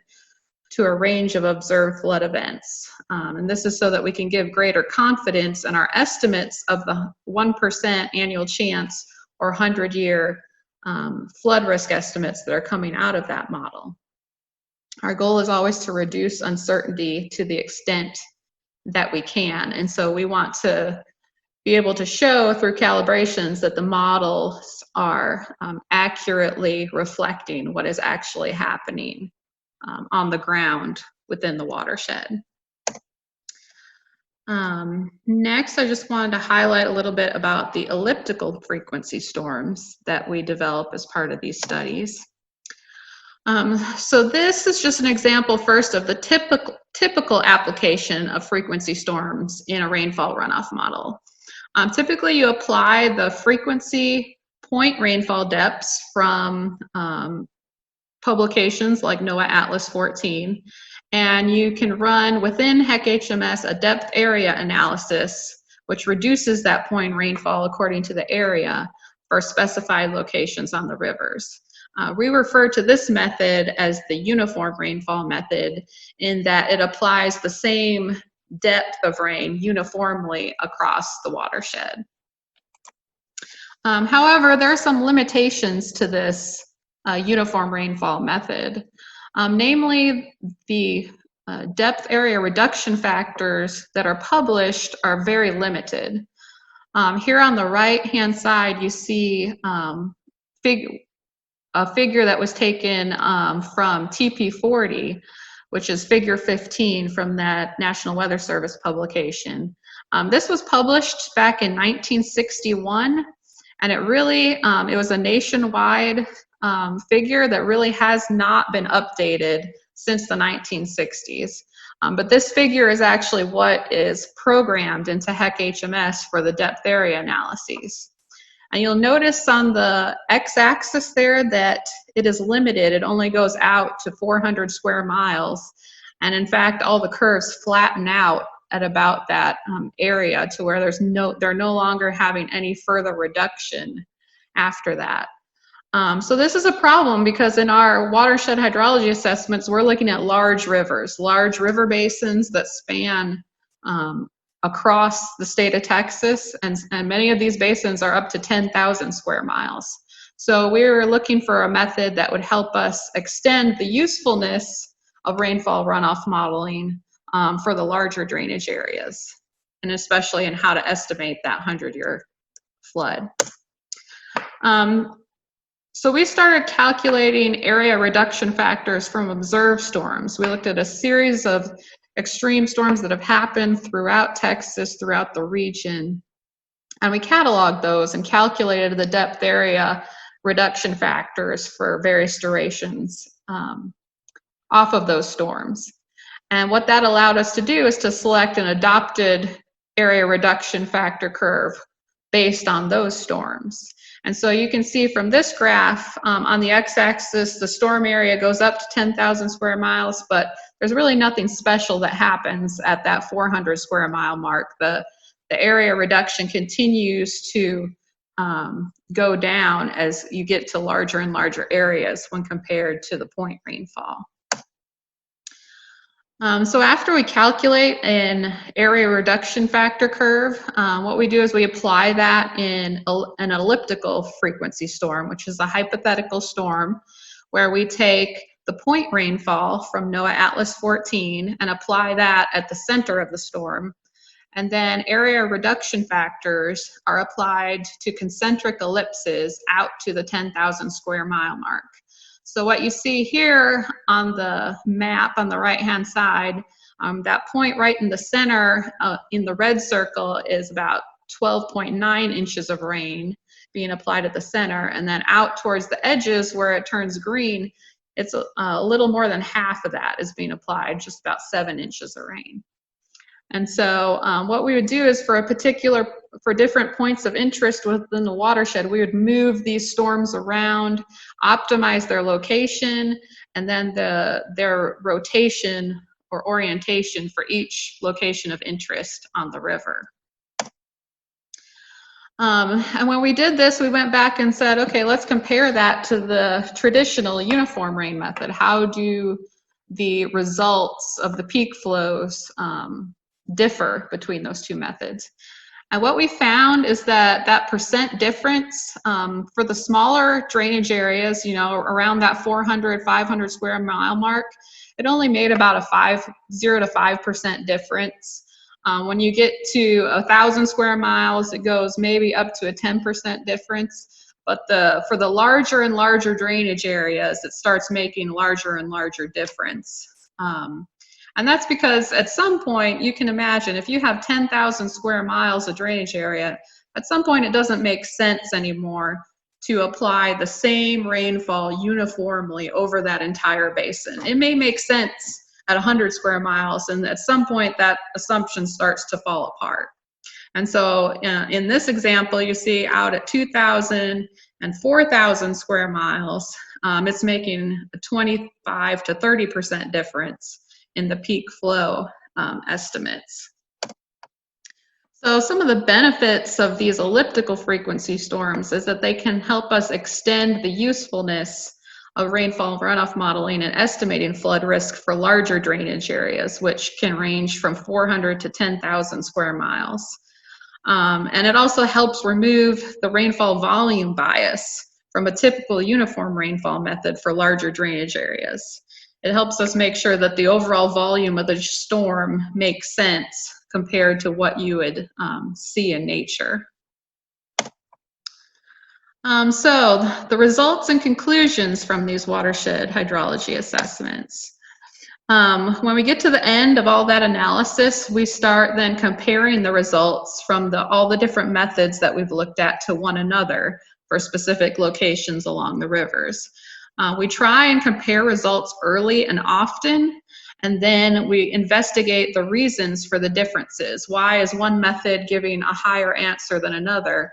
Speaker 3: to a range of observed flood events. And this is so that we can give greater confidence in our estimates of the 1% annual chance or 100-year flood risk estimates that are coming out of that model. Our goal is always to reduce uncertainty to the extent that we can. And so we want to be able to show through calibrations that the models are accurately reflecting what is actually happening on the ground within the watershed. Next, I just wanted to highlight a little bit about the elliptical frequency storms that we develop as part of these studies. So this is just an example first of the typical application of frequency storms in a rainfall runoff model. Typically you apply the frequency point rainfall depths from publications like NOAA Atlas 14, and you can run within HEC-HMS a depth area analysis, which reduces that point rainfall according to the area for specified locations on the rivers. We refer to this method as the uniform rainfall method in that it applies the same depth of rain uniformly across the watershed. However, there are some limitations to this uniform rainfall method. Namely, the depth area reduction factors that are published are very limited. Here on the right-hand side, you see a figure that was taken from TP40, which is figure 15 from that National Weather Service publication. This was published back in 1961, and it was a nationwide figure that really has not been updated since the 1960s. But this figure is actually what is programmed into HEC-HMS for the depth area analyses. And you'll notice on the x-axis there that it is limited. It only goes out to 400 square miles. And in fact, all the curves flatten out at about that area to where they're no longer having any further reduction after that. So this is a problem because in our watershed hydrology assessments, we're looking at large rivers, large river basins that span across the state of Texas, and many of these basins are up to 10,000 square miles. So we were looking for a method that would help us extend the usefulness of rainfall runoff modeling for the larger drainage areas, and especially in how to estimate that 100-year flood. So we started calculating area reduction factors from observed storms. We looked at a series of extreme storms that have happened throughout Texas, throughout the region, and we cataloged those and calculated the depth area reduction factors for various durations off of those storms. And what that allowed us to do is to select an adopted area reduction factor curve based on those storms. And so you can see from this graph, on the x-axis, the storm area goes up to 10,000 square miles, but there's really nothing special that happens at that 400 square mile mark. The area reduction continues to go down as you get to larger and larger areas when compared to the point rainfall. So after we calculate an area reduction factor curve, what we do is we apply that in an elliptical frequency storm, which is a hypothetical storm where we take the point rainfall from NOAA Atlas 14 and apply that at the center of the storm. And then area reduction factors are applied to concentric ellipses out to the 10,000 square mile mark. So what you see here on the map on the right-hand side, that point right in the center in the red circle is about 12.9 inches of rain being applied at the center, and then out towards the edges where it turns green, it's a little more than half of that is being applied, just about 7 inches of rain. And so what we would do is for different points of interest within the watershed, we would move these storms around, optimize their location, and then their rotation or orientation for each location of interest on the river. And when we did this, we went back and said, okay, let's compare that to the traditional uniform rain method. How do the results of the peak flows differ between those two methods? And what we found is that percent difference for the smaller drainage areas, around that 400, 500 square mile mark, it only made about a 0 to 5% difference. When you get to 1,000 square miles, it goes maybe up to a 10% difference. But for the larger and larger drainage areas, it starts making larger and larger difference. And that's because at some point, you can imagine if you have 10,000 square miles of drainage area, at some point it doesn't make sense anymore to apply the same rainfall uniformly over that entire basin. It may make sense at 100 square miles, and at some point that assumption starts to fall apart. And so in this example, you see out at 2,000 and 4,000 square miles, it's making a 25 to 30% difference in the peak flow estimates. So some of the benefits of these elliptical frequency storms is that they can help us extend the usefulness of rainfall runoff modeling and estimating flood risk for larger drainage areas, which can range from 400 to 10,000 square miles. And it also helps remove the rainfall volume bias from a typical uniform rainfall method for larger drainage areas. It helps us make sure that the overall volume of the storm makes sense compared to what you would see in nature. So the results and conclusions from these watershed hydrology assessments. When we get to the end of all that analysis, we start then comparing the results from all the different methods that we've looked at to one another for specific locations along the rivers. We try and compare results early and often, and then we investigate the reasons for the differences. Why is one method giving a higher answer than another?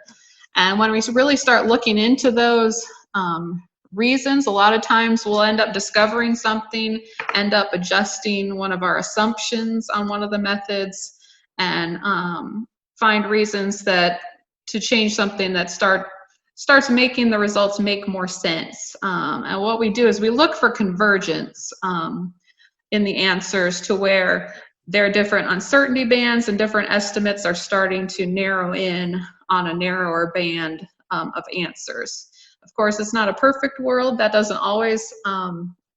Speaker 3: And when we really start looking into those reasons, a lot of times we'll end up discovering something, end up adjusting one of our assumptions on one of the methods, and find reasons to change something that starts making the results make more sense. And what we do is we look for convergence in the answers to where there are different uncertainty bands and different estimates are starting to narrow in on a narrower band of answers. Of course, it's not a perfect world. That doesn't always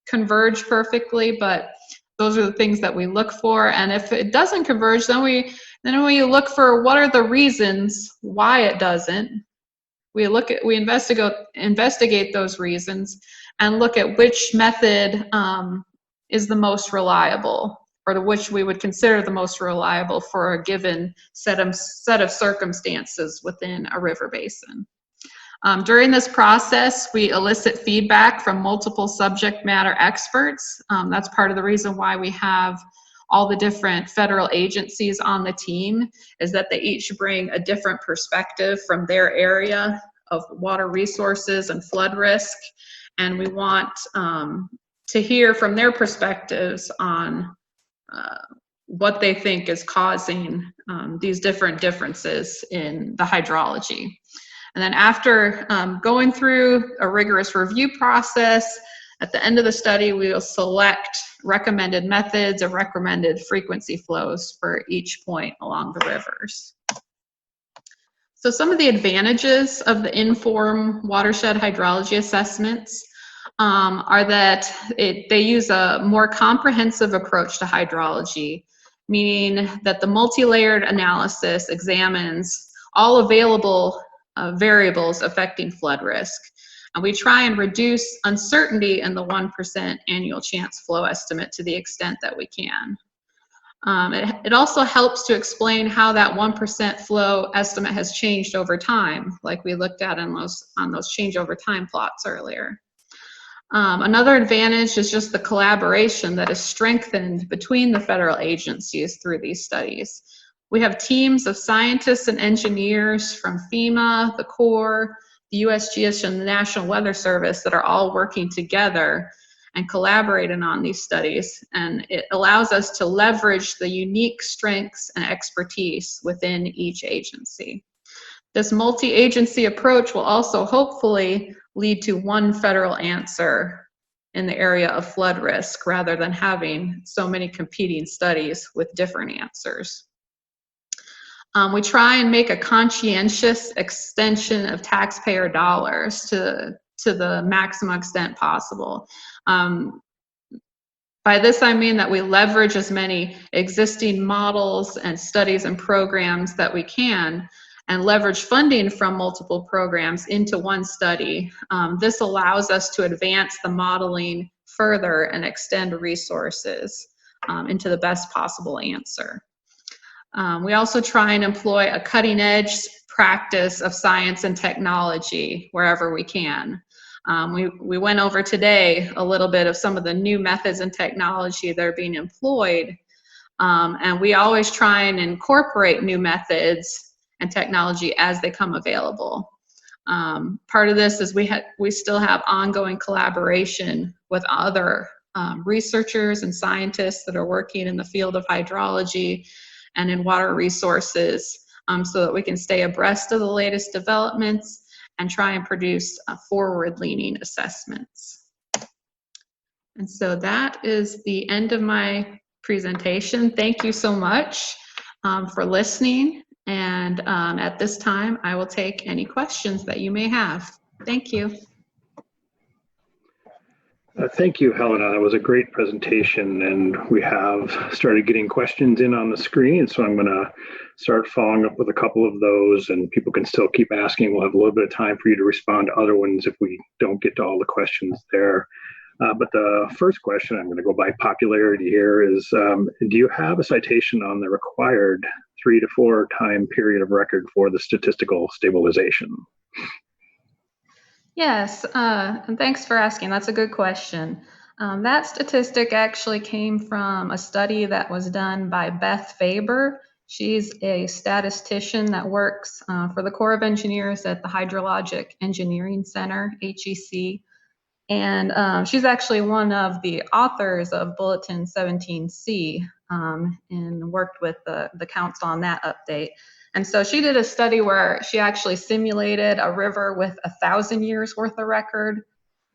Speaker 3: converge perfectly, but those are the things that we look for. And if it doesn't converge, then we look for what are the reasons why it doesn't. We investigate those reasons and look at which method is the most reliable, or which we would consider the most reliable for a given set of circumstances within a river basin. During this process, we elicit feedback from multiple subject matter experts. That's part of the reason why we have all the different federal agencies on the team, is that they each bring a different perspective from their area of water resources and flood risk. And we want to hear from their perspectives on what they think is causing these different differences in the hydrology. And then after going through a rigorous review process, at the end of the study, we will select recommended methods and recommended frequency flows for each point along the rivers. So some of the advantages of the inform watershed hydrology assessments are that they use a more comprehensive approach to hydrology, meaning that the multi-layered analysis examines all available variables affecting flood risk. And we try and reduce uncertainty in the 1% annual chance flow estimate to the extent that we can. It also helps to explain how that 1% flow estimate has changed over time, like we looked at on those change over time plots earlier. Another advantage is just the collaboration that is strengthened between the federal agencies through these studies. We have teams of scientists and engineers from FEMA, the Corps, the USGS, and the National Weather Service that are all working together and collaborating on these studies, and it allows us to leverage the unique strengths and expertise within each agency. This multi-agency approach will also hopefully lead to one federal answer in the area of flood risk rather than having so many competing studies with different answers. We try and make a conscientious extension of taxpayer dollars to the maximum extent possible. By this I mean that we leverage as many existing models and studies and programs that we can, and leverage funding from multiple programs into one study. This allows us to advance the modeling further and extend resources into the best possible answer. We also try and employ a cutting-edge practice of science and technology wherever we can. We went over today a little bit of some of the new methods and technology that are being employed, and we always try and incorporate new methods and technology as they come available. Part of this is we still have ongoing collaboration with other researchers and scientists that are working in the field of hydrology and in water resources, so that we can stay abreast of the latest developments and try and produce forward-leaning assessments. And so that is the end of my presentation. Thank you so much for listening. And at this time, I will take any questions that you may have. Thank you.
Speaker 1: Thank you, Helena. That was a great presentation, and we have started getting questions in on the screen. So I'm going to start following up with a couple of those, and people can still keep asking. We'll have a little bit of time for you to respond to other ones if we don't get to all the questions there. But the first question, I'm going to go by popularity here, is do you have a citation on the required 3 to 4 time period of record for the statistical stabilization?
Speaker 3: Yes, and thanks for asking. That's a good question. That statistic actually came from a study that was done by Beth Faber. She's a statistician that works for the Corps of Engineers at the Hydrologic Engineering Center, HEC. And she's actually one of the authors of Bulletin 17C and worked with the council on that update. And so she did a study where she actually simulated a river with 1,000 years worth of record,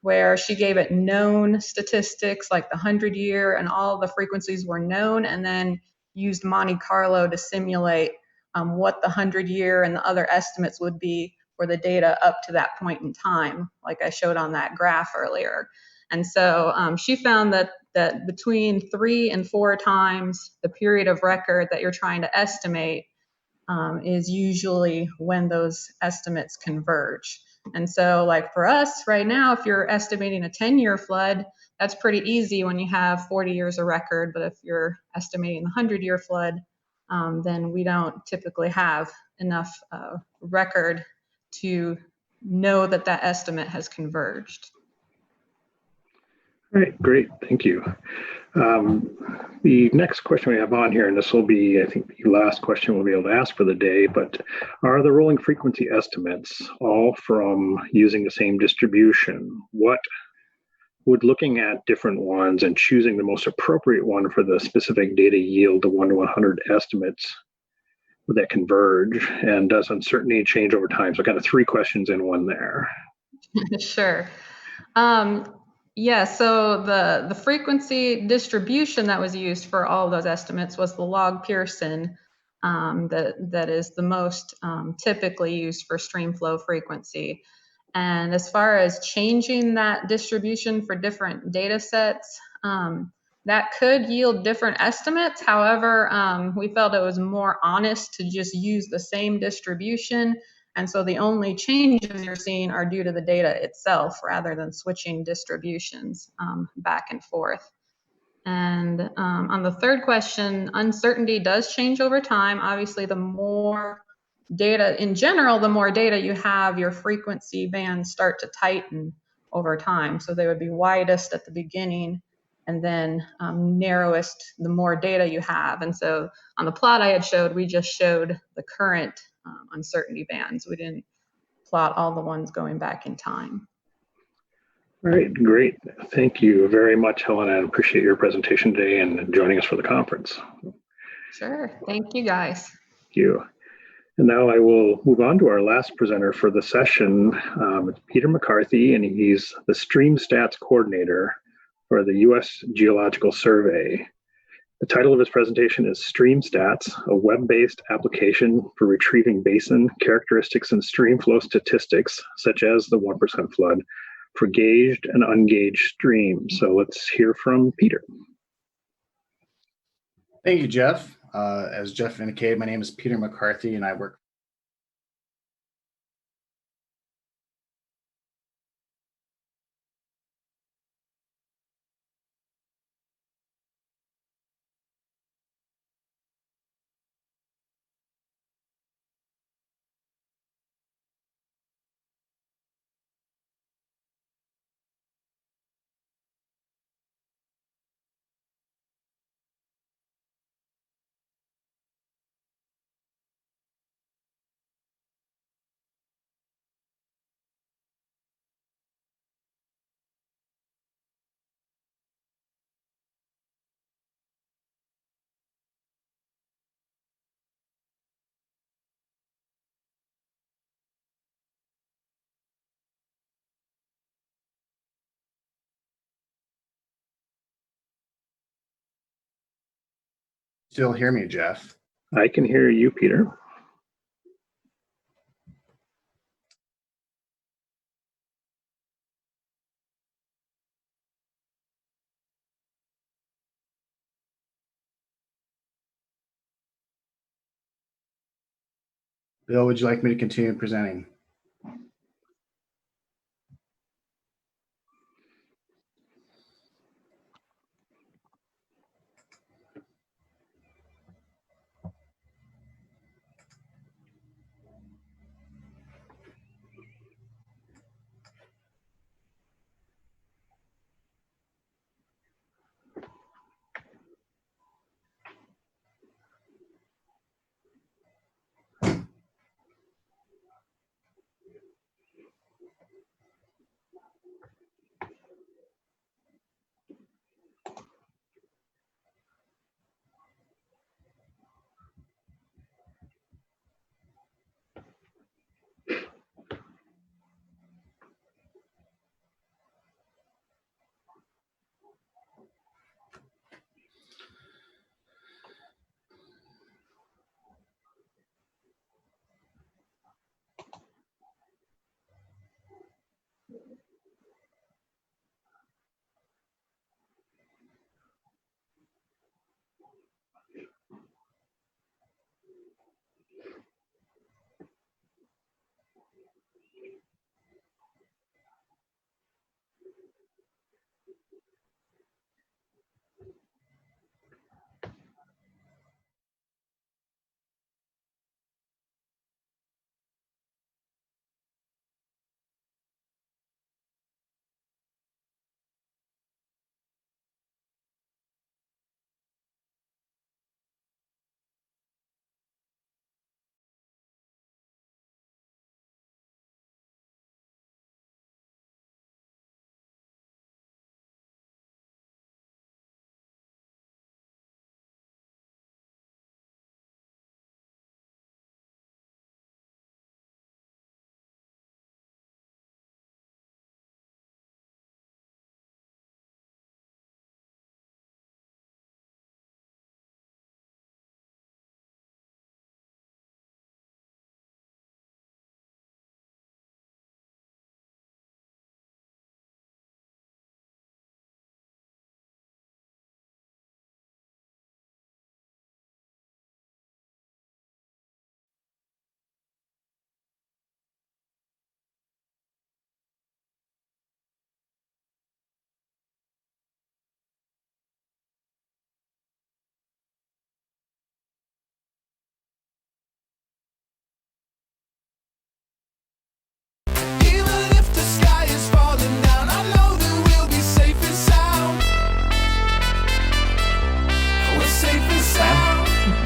Speaker 3: where she gave it known statistics like the 100-year, and all the frequencies were known, and then used Monte Carlo to simulate what the 100-year and the other estimates would be for the data up to that point in time, like I showed on that graph earlier. And so she found that between 3 and 4 times the period of record that you're trying to estimate is usually when those estimates converge. And so like for us right now, if you're estimating a 10-year flood, that's pretty easy when you have 40 years of record. But if you're estimating the 100-year flood, then we don't typically have enough record to know that that estimate has converged.
Speaker 1: All right, great, thank you. The next question we have on here, and this will be, I think, the last question we'll be able to ask for the day, but are the rolling frequency estimates all from using the same distribution? What would looking at different ones and choosing the most appropriate one for the specific data yield the 1 to 100 estimates, would that converge? And does uncertainty change over time? So kind of 3 questions in one there.
Speaker 3: Sure. Yeah, so the frequency distribution that was used for all of those estimates was the log Pearson that is the most typically used for streamflow frequency. And as far as changing that distribution for different data sets, that could yield different estimates. However, we felt it was more honest to just use the same distribution. And so the only changes you're seeing are due to the data itself rather than switching distributions back and forth. And on the third question, uncertainty does change over time. Obviously, the more data, in general, the more data you have, your frequency bands start to tighten over time. So they would be widest at the beginning and then narrowest the more data you have. And so on the plot I had showed, we just showed the current uncertainty bands. We didn't plot all the ones going back in time.
Speaker 1: All right, great. Thank you very much, Helena. I appreciate your presentation today and joining us for the conference.
Speaker 3: Sure. Thank you, guys.
Speaker 1: Thank you. And now I will move on to our last presenter for the session. It's Peter McCarthy, and he's the StreamStats coordinator for the U.S. Geological Survey. The title of his presentation is StreamStats, a web-based application for retrieving basin characteristics and streamflow statistics, such as the 1% flood, for gaged and ungaged streams. So let's hear from Peter.
Speaker 4: Thank you, Jeff. As Jeff indicated, my name is Peter McCarthy, and I work. Still hear me, Jeff?
Speaker 1: I can hear you, Peter.
Speaker 4: Bill, would you like me to continue presenting?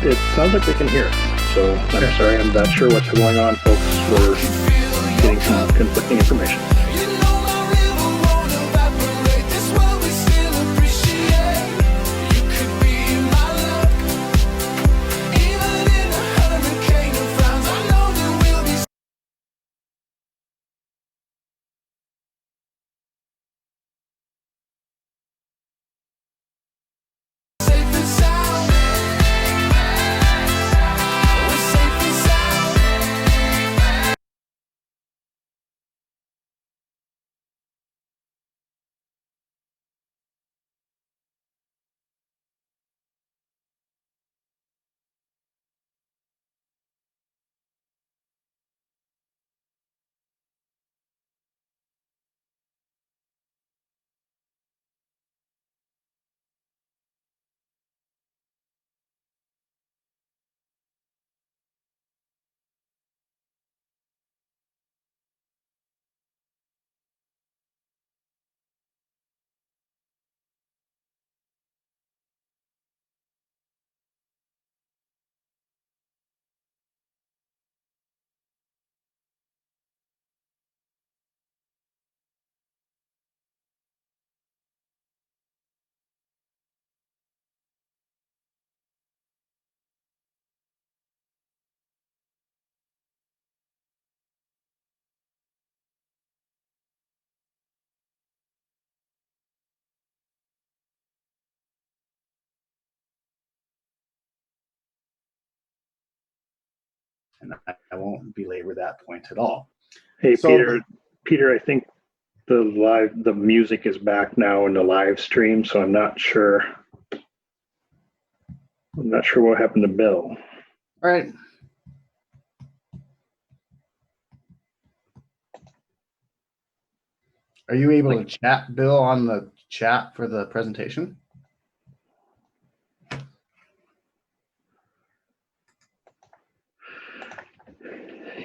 Speaker 1: it sounds like we can hear us. So I'm sorry, I'm not sure what's going on, folks. We're getting some conflicting information.
Speaker 4: And I won't belabor that point at all.
Speaker 1: Hey,
Speaker 4: So,
Speaker 1: Peter, I think the music is back now in the live stream, so I'm not sure what happened to Bill.
Speaker 4: all right. Are you able to chat, Bill, on the chat for the presentation?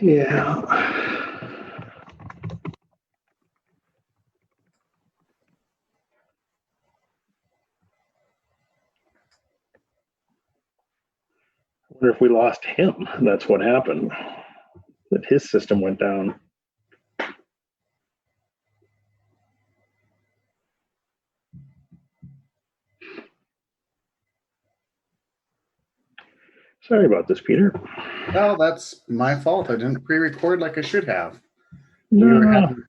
Speaker 1: Yeah. I wonder if we lost him. That's what happened. That his system went down. Sorry about this, Peter.
Speaker 4: Well, that's my fault. I didn't pre-record like I should have.
Speaker 1: No.
Speaker 4: We were having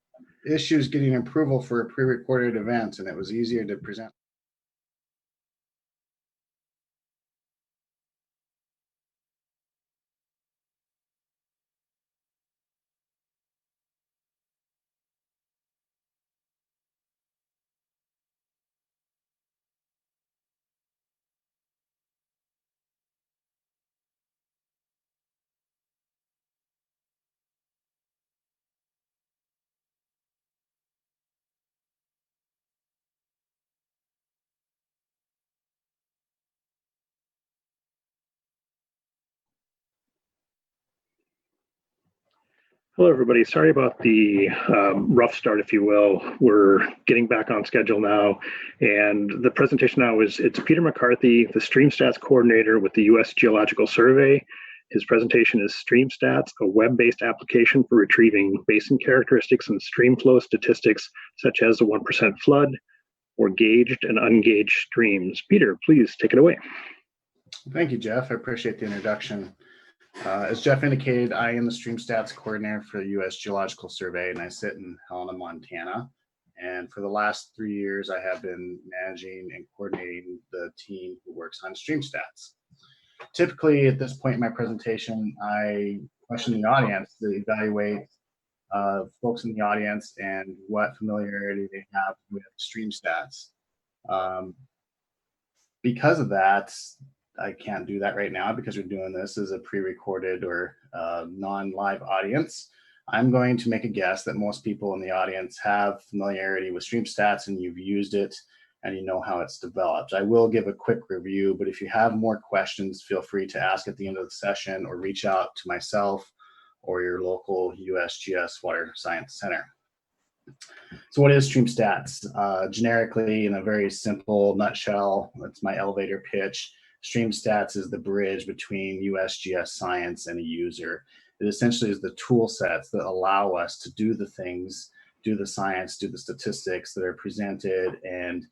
Speaker 4: issues getting approval for a pre-recorded event, and it was easier to present.
Speaker 1: Hello, everybody. Sorry about the rough start, if you will. We're getting back on schedule now. And the presentation now it's Peter McCarthy, the StreamStats coordinator with the U.S. Geological Survey. His presentation is StreamStats, a web-based application for retrieving basin characteristics and stream flow statistics, such as the 1% flood or gaged and ungaged streams. Peter, please take it away.
Speaker 4: Thank you, Jeff. I appreciate the introduction. As Jeff indicated, I am the StreamStats coordinator for the U.S. Geological Survey, and I sit in Helena, Montana. And for the last 3 years, I have been managing and coordinating the team who works on StreamStats. Typically, at this point in my presentation, I question the audience to evaluate folks in the audience and what familiarity they have with StreamStats. Because of that, I can't do that right now because we're doing this as a pre-recorded or non-live audience. I'm going to make a guess that most people in the audience have familiarity with StreamStats and you've used it and you know how it's developed. I will give a quick review, but if you have more questions, feel free to ask at the end of the session or reach out to myself or your local USGS Water Science Center. So what is StreamStats? Generically, in a very simple nutshell, that's my elevator pitch. StreamStats is the bridge between USGS science and a user. It essentially is the tool sets that allow us to do the things, do the science, do the statistics that are presented and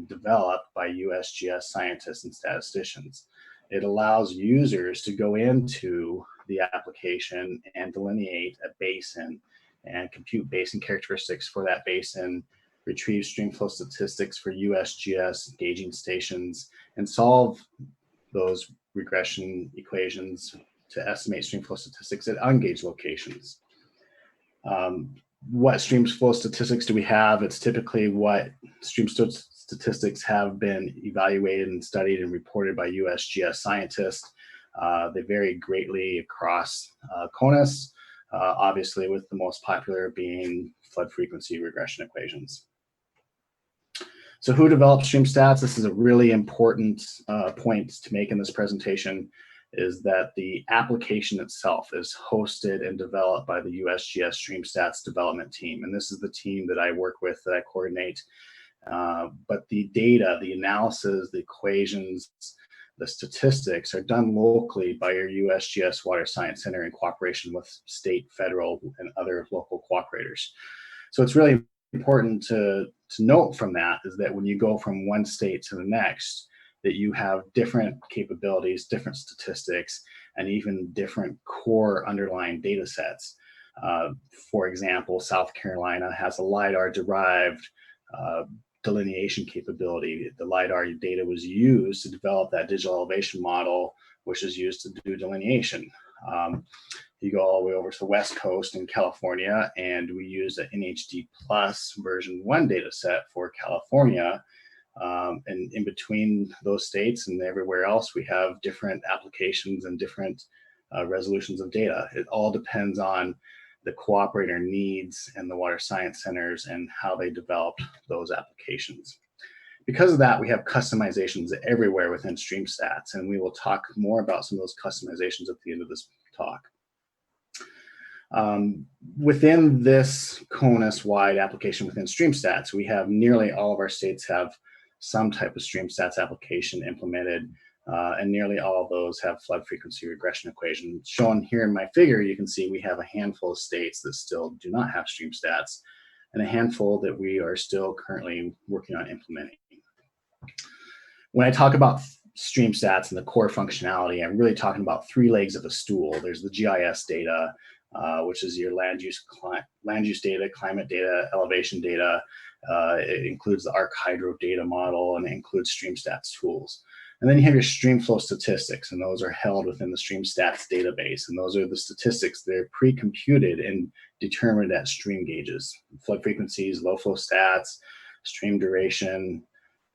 Speaker 4: developed by USGS scientists and statisticians. It allows users to go into the application and delineate a basin and compute basin characteristics for that basin, retrieve streamflow statistics for USGS gauging stations, and solve those regression equations to estimate streamflow statistics at ungaged locations. What streamflow statistics do we have? It's typically what streamflow statistics have been evaluated and studied and reported by USGS scientists. They vary greatly across CONUS, obviously with the most popular being flood frequency regression equations. So who developed StreamStats? This is a really important point to make in this presentation, is that the application itself is hosted and developed by the USGS StreamStats development team. And this is the team that I work with, that I coordinate. But the data, the analysis, the equations, the statistics are done locally by your USGS Water Science Center in cooperation with state, federal, and other local cooperators. So it's really important to note from that is that when you go from one state to the next, that you have different capabilities, different statistics, and even different core underlying data sets. For example, South Carolina has a LIDAR-derived delineation capability. The LIDAR data was used to develop that digital elevation model, which is used to do delineation. You go all the way over to the West Coast in California, and we use an NHD Plus version 1 data set for California. And in between those states and everywhere else, we have different applications and different resolutions of data. It all depends on the cooperator needs and the water science centers and how they develop those applications. Because of that, we have customizations everywhere within StreamStats, and we will talk more about some of those customizations at the end of this talk. Within this CONUS-wide application within StreamStats, we have nearly all of our states have some type of StreamStats application implemented, and nearly all of those have flood frequency regression equations. Shown here in my figure, you can see we have a handful of states that still do not have StreamStats, and a handful that we are still currently working on implementing. When I talk about StreamStats and the core functionality, I'm really talking about three legs of a stool. There's the GIS data, which is your land use data, climate data, elevation data. It includes the ArcHydro data model, and it includes StreamStats tools. And then you have your streamflow statistics, and those are held within the StreamStats database. And those are the statistics that are pre-computed and determined at stream gauges, flood frequencies, low flow stats, stream duration,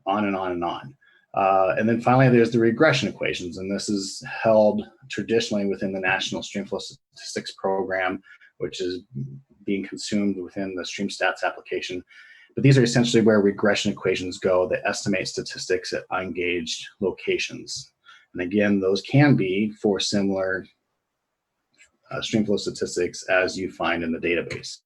Speaker 4: on and on and on. And then finally, there's the regression equations, and this is held traditionally within the National Streamflow Statistics Program, which is being consumed within the StreamStats application. But these are essentially where regression equations go that estimate statistics at ungaged locations. And again, those can be for similar streamflow statistics as you find in the database.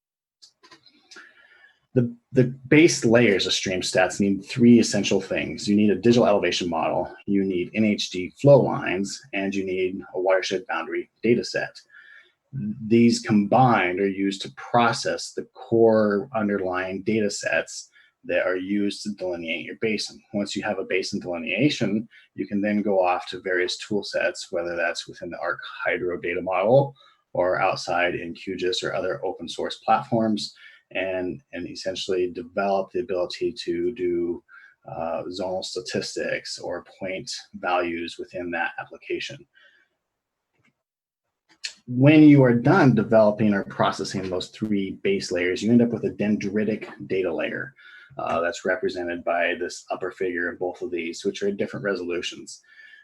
Speaker 4: The base layers of StreamStats need three essential things. You need a digital elevation model, you need NHD flow lines, and you need a watershed boundary data set. These combined are used to process the core underlying data sets that are used to delineate your basin. Once you have a basin delineation, you can then go off to various tool sets, whether that's within the ArcHydro data model or outside in QGIS or other open source platforms, and essentially develop the ability to do zonal statistics or point values within that application. When you are done developing or processing those three base layers, you end up with a dendritic data layer that's represented by this upper figure in both of these, which are different resolutions.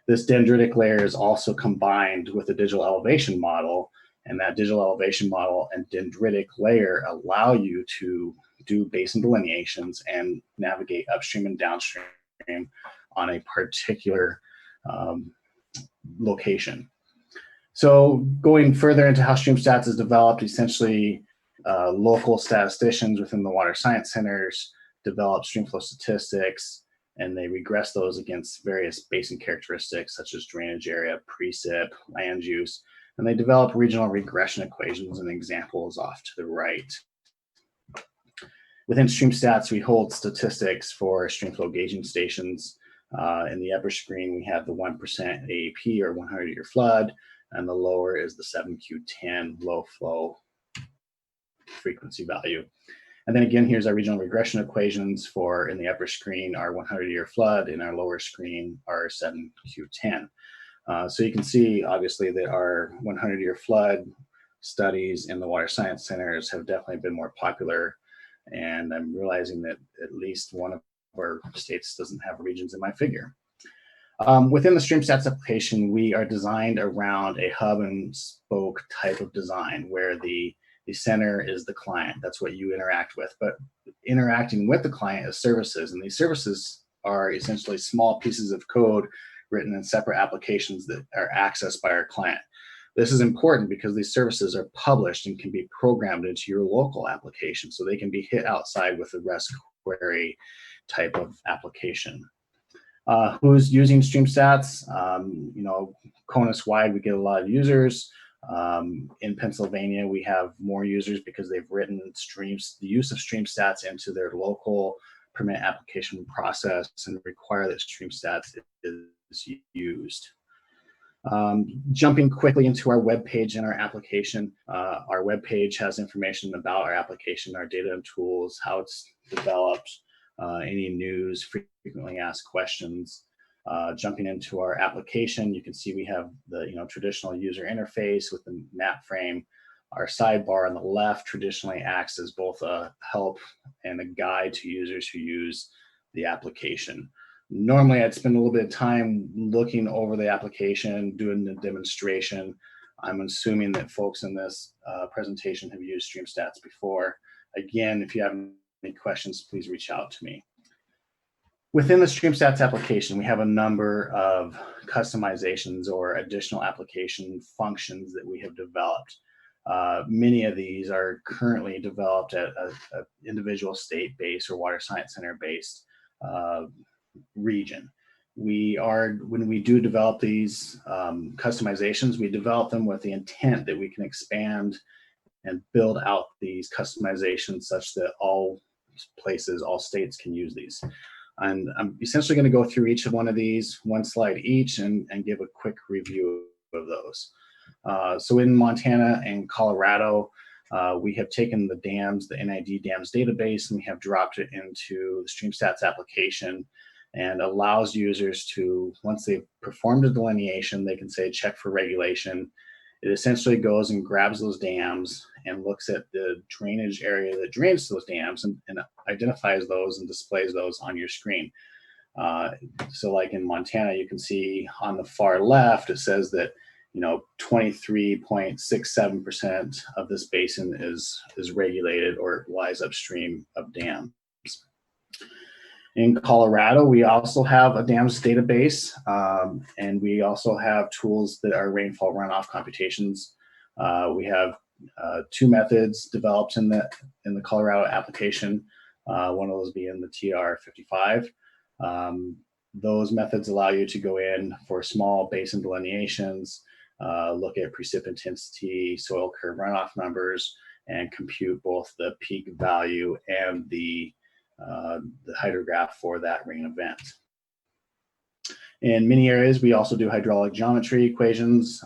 Speaker 4: This dendritic layer is also combined with a digital elevation model, and that digital elevation model and dendritic layer allow you to do basin delineations and navigate upstream and downstream on a particular location. So going further into how StreamStats is developed, essentially local statisticians within the water science centers develop streamflow statistics, and they regress those against various basin characteristics such as drainage area, precip, land use, and they develop regional regression equations, and examples off to the right. Within StreamStats, we hold statistics for streamflow gauging stations. In the upper screen, we have the 1% AAP or 100-year flood, and the lower is the 7Q10 low flow frequency value. And then again, here's our regional regression equations for, in the upper screen, our 100-year flood, in our lower screen, our 7Q10. So you can see, obviously, that our 100-year flood studies in the water science centers have definitely been more popular. And I'm realizing that at least one of our states doesn't have regions in my figure. Within the StreamStats application, we are designed around a hub and spoke type of design where the center is the client. That's what you interact with. But interacting with the client is services. And these services are essentially small pieces of code written in separate applications that are accessed by our client. This is important because these services are published and can be programmed into your local application, so they can be hit outside with a REST query type of application. Who's using StreamStats? You know, CONUS-wide, we get a lot of users. In Pennsylvania, we have more users because they've written the use of StreamStats into their local permit application process and require that StreamStats is used. Jumping quickly into our web page and our application, our web page has information about our application, our data and tools, how it's developed, any news, frequently asked questions. Jumping into our application, you can see we have the traditional user interface with the map frame. Our sidebar on the left traditionally acts as both a help and a guide to users who use the application. Normally, I'd spend a little bit of time looking over the application, doing the demonstration. I'm assuming that folks in this presentation have used StreamStats before. Again, if you have any questions, please reach out to me. Within the StreamStats application, we have a number of customizations or additional application functions that we have developed. Many of these are currently developed at an individual state-based or water science center-based region. When we do develop these customizations, we develop them with the intent that we can expand and build out these customizations such that all places, all states can use these. And I'm essentially going to go through each of one of these, one slide each, and give a quick review of those. So in Montana and Colorado, we have taken the dams, the NID dams database, and we have dropped it into the StreamStats application, and allows users to, once they've performed a delineation, they can say check for regulation. It essentially goes and grabs those dams and looks at the drainage area that drains those dams and identifies those and displays those on your screen. So like in Montana, you can see on the far left, it says that 23.67% of this basin is regulated or lies upstream of dams. In Colorado, we also have a dams database, and we also have tools that are rainfall runoff computations. We have two methods developed in the Colorado application, one of those being the TR55. Those methods allow you to go in for small basin delineations, look at precip intensity, soil curve runoff numbers, and compute both the peak value and the hydrograph for that rain event. In many areas, we also do hydraulic geometry equations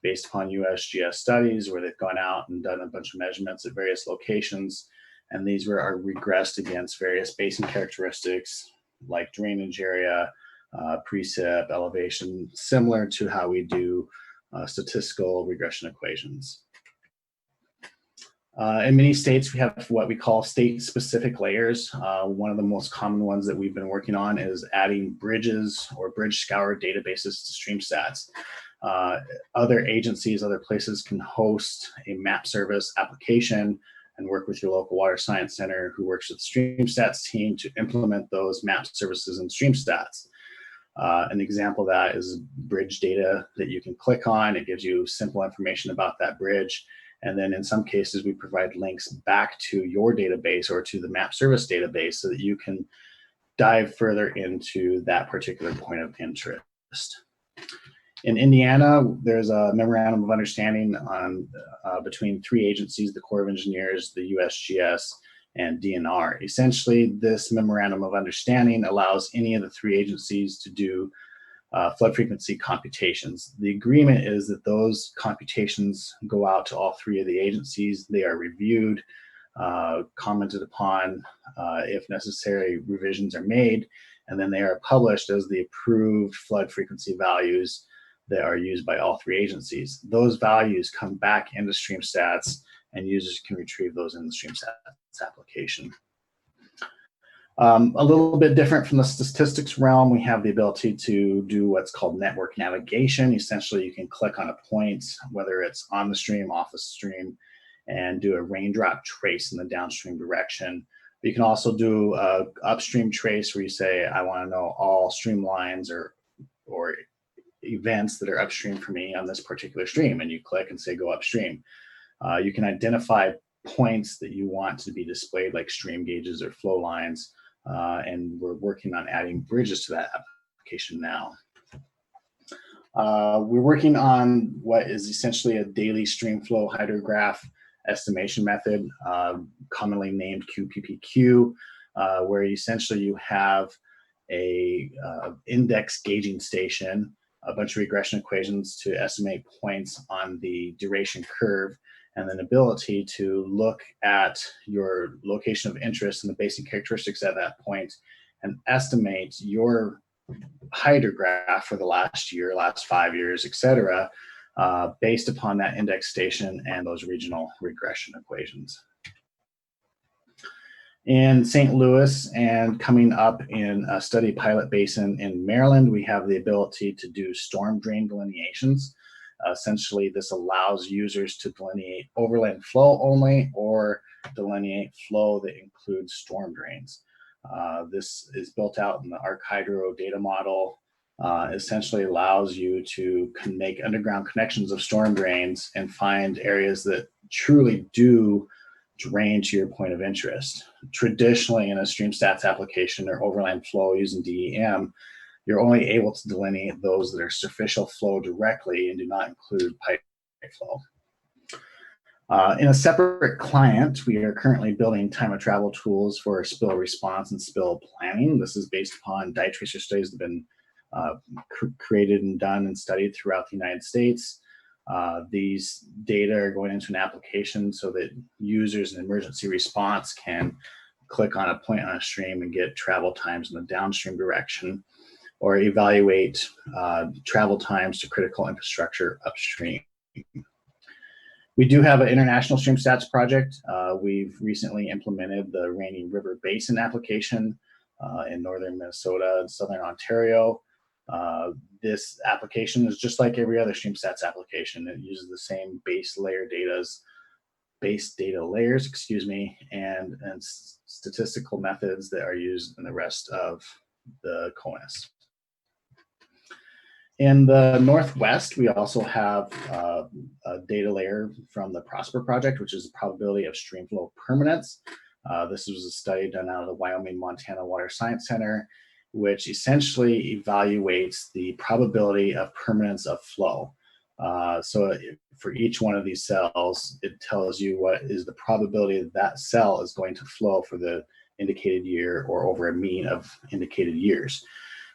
Speaker 4: based upon USGS studies where they've gone out and done a bunch of measurements at various locations. And these are regressed against various basin characteristics like drainage area, precip, elevation, similar to how we do statistical regression equations. In many states, we have what we call state-specific layers. One of the most common ones that we've been working on is adding bridges or bridge scour databases to StreamStats. Other agencies, other places can host a map service application and work with your local water science center who works with the StreamStats team to implement those map services in StreamStats. An example of that is bridge data that you can click on. It gives you simple information about that bridge. And then in some cases, we provide links back to your database or to the map service database so that you can dive further into that particular point of interest. In Indiana, there's a memorandum of understanding on between 3 agencies, the Corps of Engineers, the USGS, and DNR. Essentially, this memorandum of understanding allows any of the 3 agencies to do flood frequency computations. The agreement is that those computations go out to all 3 of the agencies. They are reviewed, commented upon, if necessary, revisions are made, and then they are published as the approved flood frequency values that are used by all 3 agencies. Those values come back into StreamStats, and users can retrieve those in the StreamStats application. A little bit different from the statistics realm, we have the ability to do what's called network navigation. Essentially, you can click on a point, whether it's on the stream, off the stream, and do a raindrop trace in the downstream direction. You can also do a upstream trace where you say, I want to know all streamlines or events that are upstream for me on this particular stream, and you click and say go upstream. You can identify points that you want to be displayed, like stream gauges or flow lines, and we're working on adding bridges to that application now. We're working on what is essentially a daily stream flow hydrograph estimation method, commonly named QPPQ, where essentially you have a index gauging station, a bunch of regression equations to estimate points on the duration curve, and then ability to look at your location of interest and the basin characteristics at that point and estimate your hydrograph for the last year, last 5 years, etc., based upon that index station and those regional regression equations. In St. Louis and coming up in a study pilot basin in Maryland, we have the ability to do storm drain delineations. Essentially, this allows users to delineate overland flow only or delineate flow that includes storm drains. This is built out in the ArcHydro data model. Essentially allows you to make underground connections of storm drains and find areas that truly do drain to your point of interest. Traditionally, in a StreamStats application or overland flow using DEM, you're only able to delineate those that are superficial flow directly and do not include pipe flow. In a separate client, we are currently building time of travel tools for spill response and spill planning. This is based upon dye tracer studies that have been created and done and studied throughout the United States. These data are going into an application so that users in emergency response can click on a point on a stream and get travel times in the downstream direction, or evaluate travel times to critical infrastructure upstream. We do have an international StreamStats project. We've recently implemented the Rainy River Basin application in northern Minnesota and southern Ontario. This application is just like every other StreamStats application. It uses the same base data layers, and statistical methods that are used in the rest of the CONUS. In the Northwest, we also have a data layer from the PROSPER project, which is the probability of streamflow permanence. This was a study done out of the Wyoming-Montana Water Science Center, which essentially evaluates the probability of permanence of flow. So for each one of these cells, it tells you what is the probability that that cell is going to flow for the indicated year or over a mean of indicated years,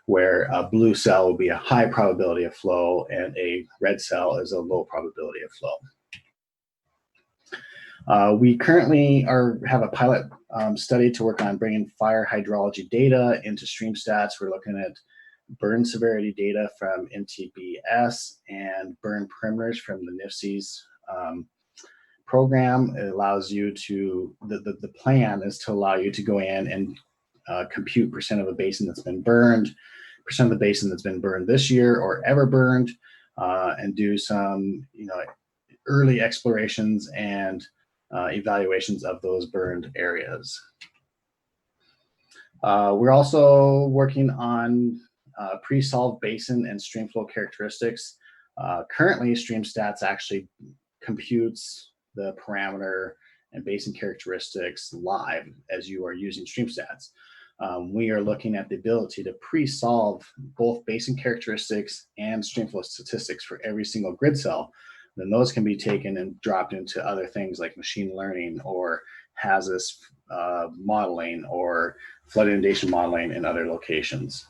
Speaker 4: where a blue cell will be a high probability of flow and a red cell is a low probability of flow. We currently have a pilot study to work on bringing fire hydrology data into StreamStats. We're looking at burn severity data from NTBS and burn perimeters from the NIFC's program. It allows you to, the plan is to allow you to go in and compute percent of a basin that's been burned, percent of the basin that's been burned this year or ever burned, and do some early explorations and evaluations of those burned areas. We're also working on pre-solved basin and streamflow characteristics. Currently, StreamStats actually computes the parameter and basin characteristics live as you are using StreamStats. we are looking at the ability to pre-solve both basin characteristics and streamflow statistics for every single grid cell. Then those can be taken and dropped into other things like machine learning or HAZAS modeling or flood inundation modeling in other locations.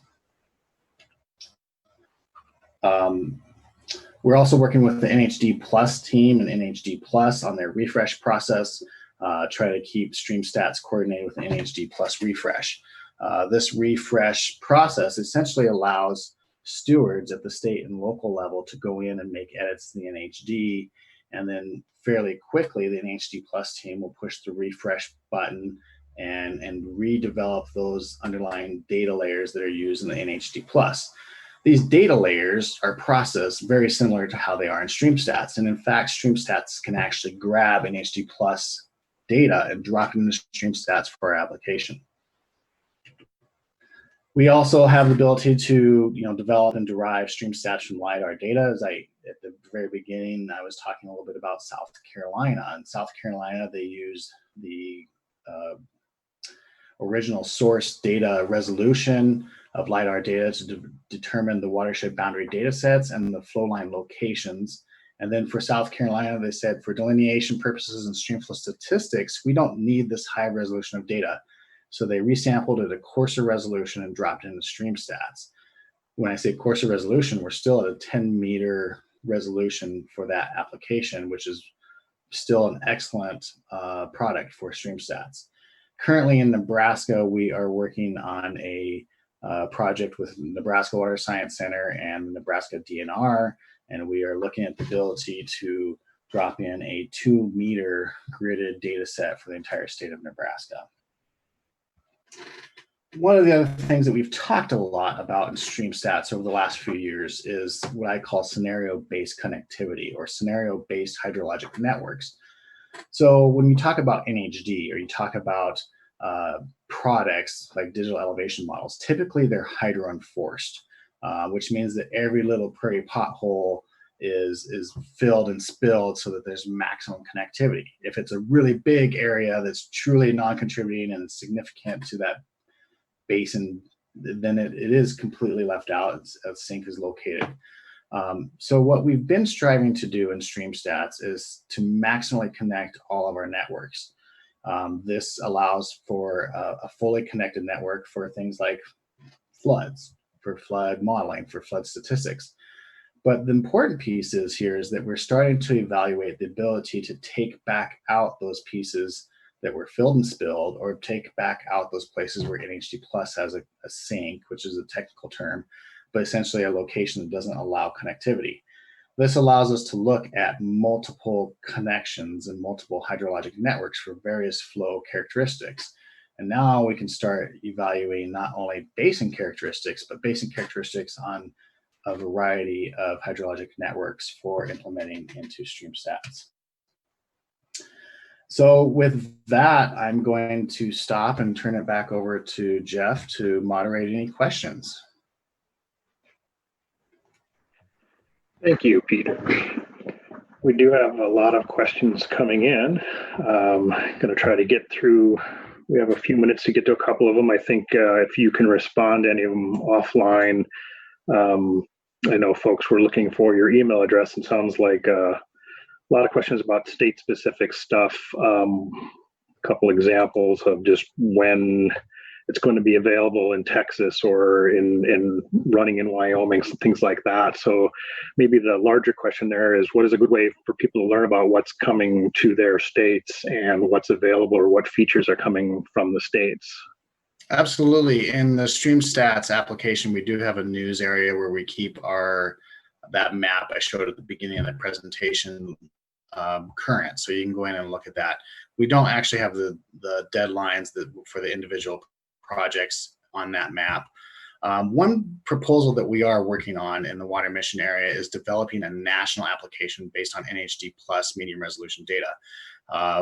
Speaker 4: We're also working with the NHD Plus team and NHD Plus on their refresh process, try to keep StreamStats coordinated with the NHD Plus refresh. This refresh process essentially allows stewards at the state and local level to go in and make edits to the NHD, and then fairly quickly the NHD Plus team will push the refresh button and redevelop those underlying data layers that are used in the NHD Plus. These data layers are processed very similar to how they are in StreamStats, and in fact StreamStats can actually grab NHD Plus data and drop it into StreamStats for our application. We also have the ability to develop and derive StreamStats from LiDAR data. At the very beginning, I was talking a little bit about South Carolina. In South Carolina, they use the original source data resolution of LiDAR data to determine the watershed boundary data sets and the flow line locations. And then for South Carolina, they said for delineation purposes and streamflow statistics, we don't need this high resolution of data. So they resampled at a coarser resolution and dropped into StreamStats. When I say coarser resolution, we're still at a 10-meter resolution for that application, which is still an excellent product for StreamStats. Currently in Nebraska, we are working on a project with Nebraska Water Science Center and Nebraska DNR, and we are looking at the ability to drop in a 2-meter gridded data set for the entire state of Nebraska. One of the other things that we've talked a lot about in StreamStats over the last few years is what I call scenario-based connectivity or scenario-based hydrologic networks. So when you talk about NHD or you talk about products like digital elevation models, typically they're hydro-enforced, which means that every little prairie pothole is filled and spilled so that there's maximum connectivity. If it's a really big area that's truly non-contributing and significant to that basin, then it is completely left out as a sink is located. So what we've been striving to do in StreamStats is to maximally connect all of our networks. This allows for a fully connected network for things like floods, for flood modeling, for flood statistics. But the important piece is that we're starting to evaluate the ability to take back out those pieces that were filled and spilled, or take back out those places where NHD Plus has a sink, which is a technical term, but essentially a location that doesn't allow connectivity. This allows us to look at multiple connections and multiple hydrologic networks for various flow characteristics. And now we can start evaluating not only basin characteristics, but basin characteristics on a variety of hydrologic networks for implementing into StreamStats. So with that, I'm going to stop and turn it back over to Jeff to moderate any questions.
Speaker 1: Thank you, Peter. We do have a lot of questions coming in. I'm going to try to get through. We have a few minutes to get to a couple of them. I think if you can respond to any of them offline. I know folks were looking for your email address, and sounds like a lot of questions about state-specific stuff. A couple examples of just when it's going to be available in Texas or in running in Wyoming, things like that. So maybe the larger question there is, what is a good way for people to learn about what's coming to their states and what's available or what features are coming from the states?
Speaker 4: Absolutely. In the StreamStats application, we do have a news area where we keep that map I showed at the beginning of the presentation current, so you can go in and look at that. We don't actually have the deadlines for the individual projects on that map. One proposal that we are working on in the water mission area is developing a national application based on NHD plus medium resolution data.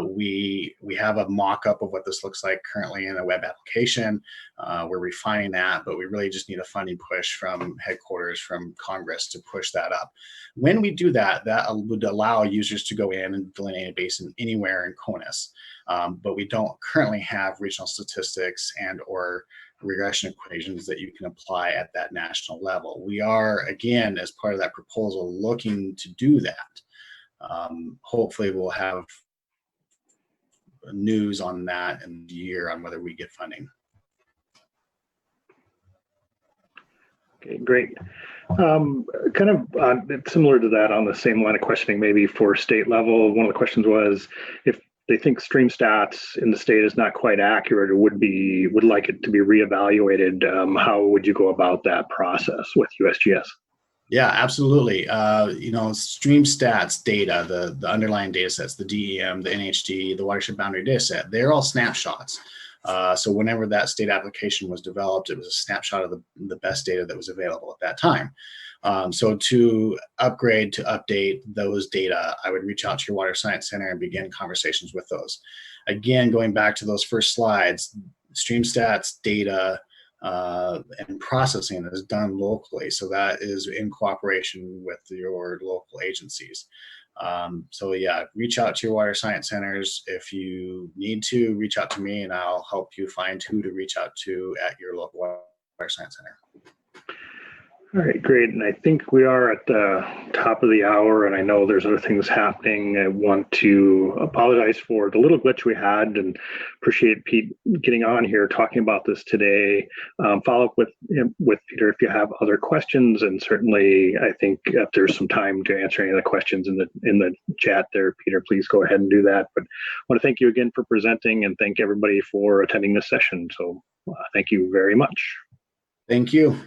Speaker 4: We have a mock-up of what this looks like currently in a web application. We're refining that, but we really just need a funding push from headquarters, from Congress, to push that up. When we do that, that would allow users to go in and delineate a basin anywhere in CONUS. But we don't currently have regional statistics and or regression equations that you can apply at that national level. We are, again, as part of that proposal, looking to do that. Hopefully we'll have news on that in the year on whether we get funding.
Speaker 1: Okay, great. Kind of similar to that, on the same line of questioning, maybe for state level, one of the questions was if they think StreamStats in the state is not quite accurate or would like it to be reevaluated, how would you go about that process with USGS?
Speaker 4: Yeah, absolutely. StreamStats data, the underlying data sets, the DEM, the NHD, the watershed boundary data set, they're all snapshots. So whenever that state application was developed, it was a snapshot of the best data that was available at that time. So to upgrade, to update those data, I would reach out to your water science center and begin conversations with those. Again, going back to those first slides, StreamStats data and processing is done locally. So that is in cooperation with your local agencies. So yeah, reach out to your water science centers. If you need to, reach out to me and I'll help you find who to reach out to at your local water science center.
Speaker 1: All right, great. And I think we are at the top of the hour, and I know there's other things happening. I want to apologize for the little glitch we had and appreciate Pete getting on here talking about this today. Follow up with Peter if you have other questions, and certainly I think if there's some time to answer any of the questions in the chat there, Peter, please go ahead and do that. But I want to thank you again for presenting and thank everybody for attending this session. So thank you very much.
Speaker 4: Thank you.